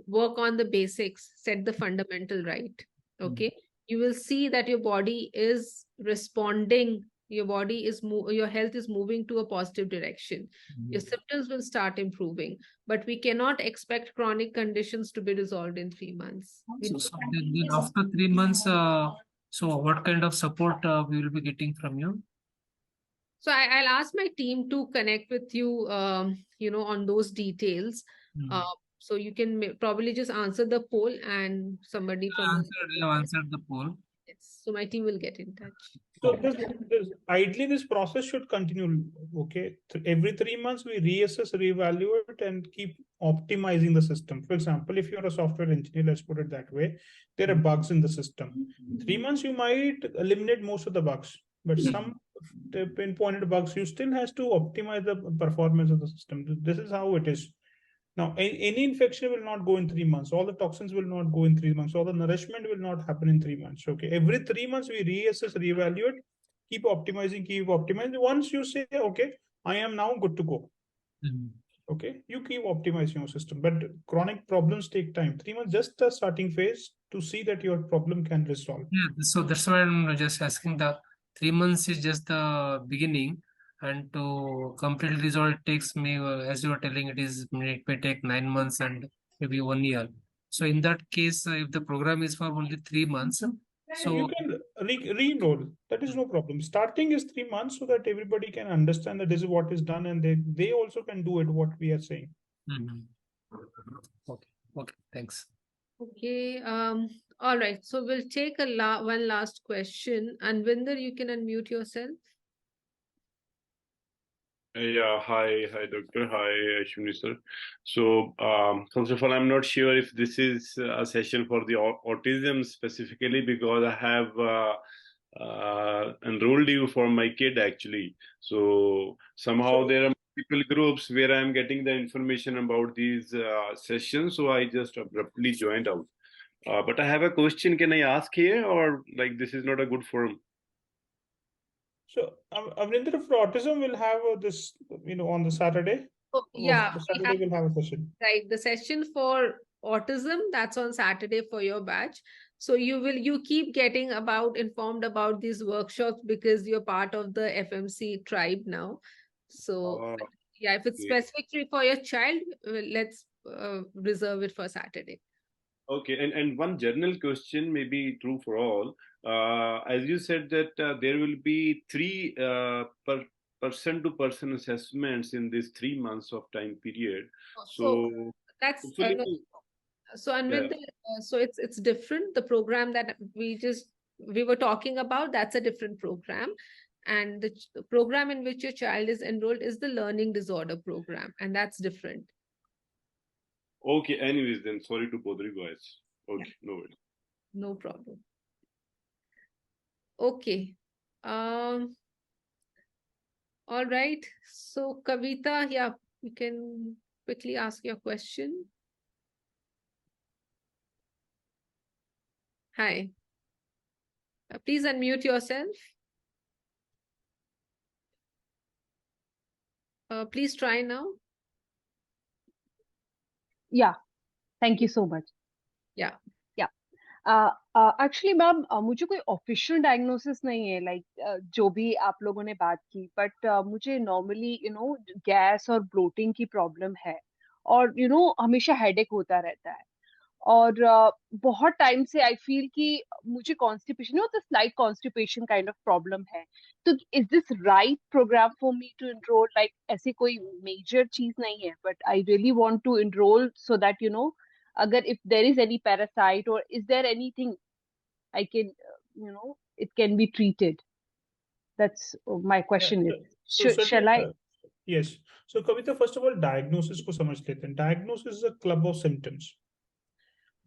work on the basics, set the fundamental right. Okay. You will see that your body is responding. Your body is your health is moving to a positive direction. Your symptoms will start improving, but we cannot expect chronic conditions to be resolved in 3 months. So then after 3 months, so what kind of support we will be getting from you? So I'll ask my team to connect with you, on those details. So you can probably just answer the poll, and somebody from answered the poll. Yes. So my team will get in touch. So ideally, this process should continue. Okay, every 3 months we reassess, reevaluate, and keep optimizing the system. For example, if you're a software engineer, let's put it that way, there are bugs in the system. 3 months you might eliminate most of the bugs, but some pinpointed bugs you still has to optimize the performance of the system. This is how it is. Now, any infection will not go in 3 months. All the toxins will not go in 3 months. All the nourishment will not happen in 3 months. Okay. Every 3 months, we reassess, reevaluate, keep optimizing. Once you say, okay, I am now good to go. Okay, you keep optimizing your system, but chronic problems take time. 3 months just the starting phase to see that your problem can resolve. Yeah, so that's why I'm just asking. The 3 months is just the beginning, and to completely resolve it takes me, as you are telling, it may take 9 months and maybe 1 year. So in that case, if the program is for only 3 months, You so can re-enroll. That is no problem. Starting is 3 months so that everybody can understand that this is what is done, and they also can do it what we are saying. Mhm. Okay, okay, thanks. Okay. All right. So we'll take one last question. And Vinder, you can unmute yourself. Yeah, hi, doctor. Hi, Ashwani sir. So, first of all, I'm not sure if this is a session for the autism specifically because I have enrolled you for my kid actually. So somehow there are multiple groups where I'm getting the information about these sessions. So I just abruptly joined out. But I have a question. Can I ask here, or like this is not a good forum? So, Avninder, for autism, we'll have this, on the Saturday. Oh, yeah, The Saturday we'll have a session. right. The session for autism, that's on Saturday for your batch. So you keep getting informed about these workshops because you're part of the FMC tribe now. So yeah, if it's Okay. specifically for your child, let's reserve it for Saturday. Okay, and one general question may be true for all. As you said that there will be three person-to-person assessments in this 3 months of time period. So That's hopefully, so Anvinder, so it's different. The program that we were talking about, that's a different program. And the program in which your child is enrolled is the learning disorder program, and that's different. okay. Anyways, then sorry to bother you guys. Okay, Yeah. no worries. No problem. Okay. All right. So Kavita, yeah, you can quickly ask your question. Hi. Please unmute yourself. Please try now. Yeah, thank you so much. Yeah. Actually ma'am मुझे कोई official diagnosis नहीं है like जो भी आप लोगों ने बात की बट मुझे नॉर्मली गैस और ब्लोटिंग की प्रॉब्लम है और हमेशा हेडेक होता रहता है और बहुत टाइम से आई फील कि मुझे कॉन्स्टिपेशन तो slight constipation kind of problem है तो is this right program for me to enroll like ऐसी कोई मेजर चीज नहीं है but I really want to enroll so that अगर if there is any parasite or is there anything I can it can be treated. That's my question is shall I Yes. So Kavita, first of all, diagnosis को समझ लेते हैं. Diagnosis is a club of symptoms.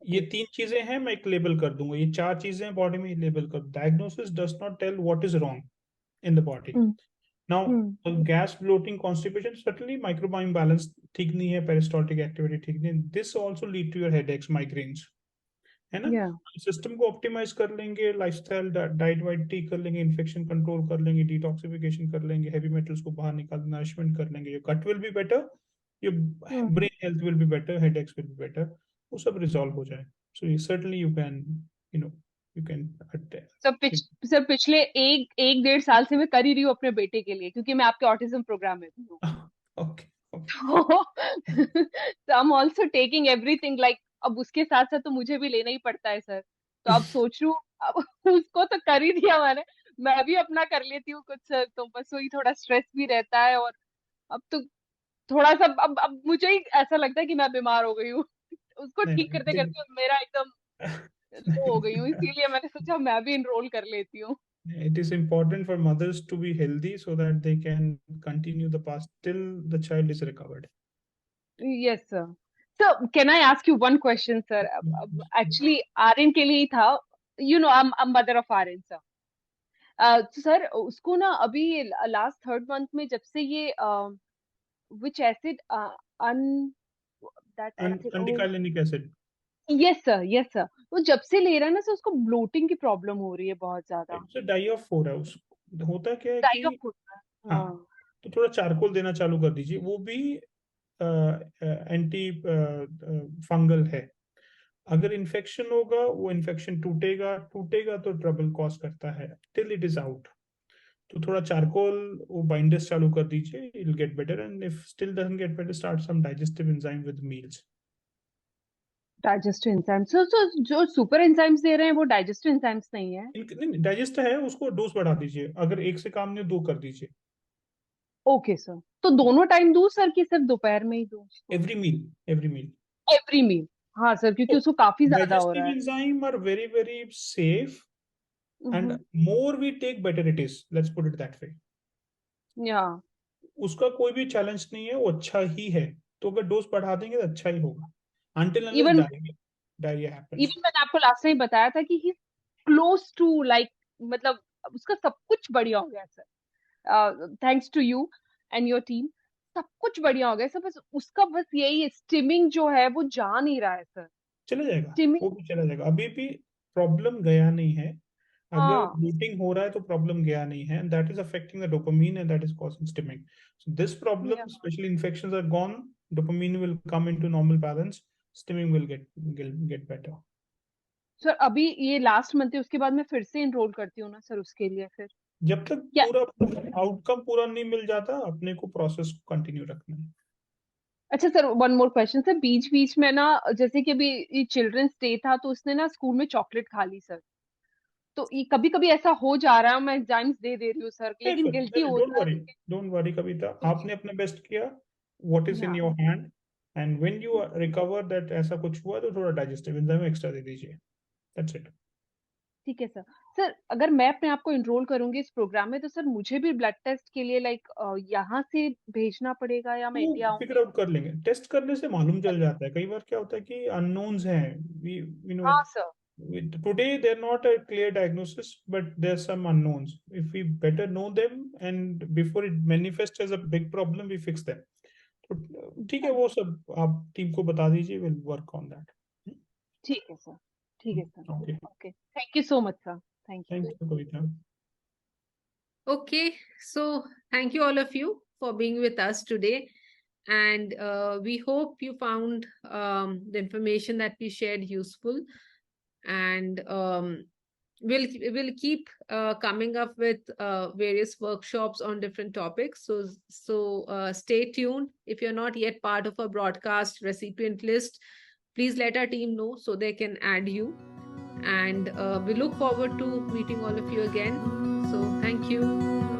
ये 3 चीजें हैं, मैं एक label कर दूंगा. ये 4 चीजें हैं बॉडी में, लेबल कर. Diagnosis does not tell what is wrong in the body. Now, gas, bloating, constipation, certainly microbiome balance ठीक नहीं है, peristaltic activity ठीक नहीं. This also lead to your headaches, migraines. है ना? सिस्टम को ऑप्टिमाइज कर लेंगे, लाइफस्टाइल डाइट वाइट ठीक कर लेंगे, इन्फेक्शन कंट्रोल कर लेंगे, डिटॉक्सिफिकेशन कर लेंगे, हेवी मेटल्स को बाहर निकाल नरिशमेंट कर लेंगे, your gut will be better, your brain health will be better, headaches will be better, वो सब रिजॉल्व हो जाए. सो ये सर्टेनली यू कैन सर पिछले एक 1.5 साल से मैं कर ही रही हूँ अपने बेटे के लिए क्योंकि मैं आपके ऑटिज्म प्रोग्राम में भी हूँ. Okay. So I'm also taking everything like अब उसके साथ साथ तो मुझे भी लेना ही पड़ता है सर. तो अब सोच रही हूँ अब उसको तो कर ही दिया मैंने, मैं भी अपना कर लेती हूँ कुछ सर. तो बस वही थोड़ा स्ट्रेस भी रहता है और अब तो थोड़ा सा अब मुझे ही ऐसा लगता है कि मैं बीमार हो गई हूँ. उसको ठीक करते करते मेरा एकदम लो हो गई हूँ, इसीलिए मैंने सोचा मैं भी इनरोल कर लेती हूँ. It is important for mothers to be healthy so that they can continue the path till the child is recovered. Yes, sir. So, can I ask you one question, sir? Actually, RN के लिए ही था. I'm mother of RN, sir. Sir, उसको ना अभी last 3rd month में जब से ये which acid that acid Anticholinic acid. Yes, sir. Yes, sir. वो जब से ले रहा है ना सर उसको ब्लोटिंग की प्रॉब्लम हो रही है बहुत ज्यादा. डाइऑफ है उसको. होता क्या है कि हाँ, तो थोड़ा चारकोल देना चालू कर दीजिए. वो भी एंटी फंगल है। अगर इन्फेक्शन होगा, वो इन्फेक्शन टूटेगा तो ट्रबल कॉज करता है टिल इट इज आउट। तो थोड़ा चारकोल वो बाइंडर्स चालू कर दीजिए, it will get better, and if still doesn't get better, start some digestive enzyme with meals. Digestive enzymes, so जो सुपर एंजाइम्स दे रहे हैं वो डाइजेस्टिव एंजाइम्स नहीं है? नहीं, डाइजेस्ट है, उसको डोज बढ़ा दीजिए, अगर एक से काम नहीं 2 कर दीजिए। ओके सर, तो दोनों टाइम दूं सर कि सिर्फ दोपहर में ही दूं? Every meal, every meal. Every meal, हाँ सर, क्योंकि उसको काफी ज्यादा हो रहा Digestive है। enzyme are very, very safe, and hmm, more we take, better it is. Let's put it that way. या उसका कोई भी चैलेंज नहीं है, वो अच्छा ही है। तो अगर डोज बढ़ा देंगे तो अच्छा ही होगा। Until unless even diarrhea happens. मैंने आपको लास्ट टाइम बताया था कि ही क्लोज टू लाइक, मतलब उसका सब कुछ बढ़िया हो गया sir, thanks to you and your team. सब कुछ बढ़िया हो गया सर, बस उसका बस यही है, स्टिमिंग जो है वो जा नहीं रहा है सर। चला जाएगा, स्टिमिंग, वो भी चला जाएगा। अभी भी प्रॉब्लम गया नहीं है। अगर हाँ ब्लीडिंग हो रहा है तो प्रॉब्लम गया नहीं है, and that is affecting the dopamine, and that is causing stimming. So this problem, या especially infections are gone, dopamine will come into normal balance, stimming will get better. Sir अभी ये लास्ट मंथ है, उसके बाद मैं फिर से enrol करती हूँ ना सर उसके लिए? फिर जब तक क्या? पूरा आउटकम पूरा नहीं मिल जाता, अपने को प्रोसेस को कंटिन्यू रखना है। अच्छा sir, one more question sir, बीच बीच में ना, जैसे कि अभी ये चिल्ड्रंस डे था तो उसने ना स्कूल में चॉकलेट खा ली सर, तो ये कभी कभी ऐसा हो जा रहा है, मैं एग्जाम्स दे दे रही हूँ सर, लेकिन गिल्टी होता है। डोंट वरी कविता, आपने अपना बेस्ट किया, व्हाट इज इन हाँ your hand, and when you recover that ऐसा कुछ हुआ तो थोड़ा डाइजेस्टिव एंजाइम एक्स्ट्रा दे दीजिए, दैट्स इट। ठीक है सर। सर अगर मैं अपने आप को एनरोल करूंगी इस प्रोग्राम में तो सर मुझे भी ब्लड टेस्ट के लिए लाइक यहाँ से भेजना पड़ेगा या मैं वो इंडिया फिगर आऊंगी? आउट कर लेंगे, टेस्ट करने से मालूम चल जाता है। कई बार क्या होता है कि अननोन्स हैं, वी यू नो हाँ sir. today they're not a clear diagnosis, but there's some unknowns. If we better know them, and before it manifests as a big problem, we fix them. तो ठीक है, वो सब आप team को बता दीजिए, विल वर्क ऑन दैट। ठीक है सर, ठीक है sir. Okay, okay, thank you so much sir, thank you. Thank you Kavita. Okay, so thank you all of you for being with us today. And we hope you found the information that we shared useful. And we'll keep coming up with various workshops on different topics. So stay tuned. If you're not yet part of our broadcast recipient list, please let our team know so they can add you. And we look forward to meeting all of you again. So thank you.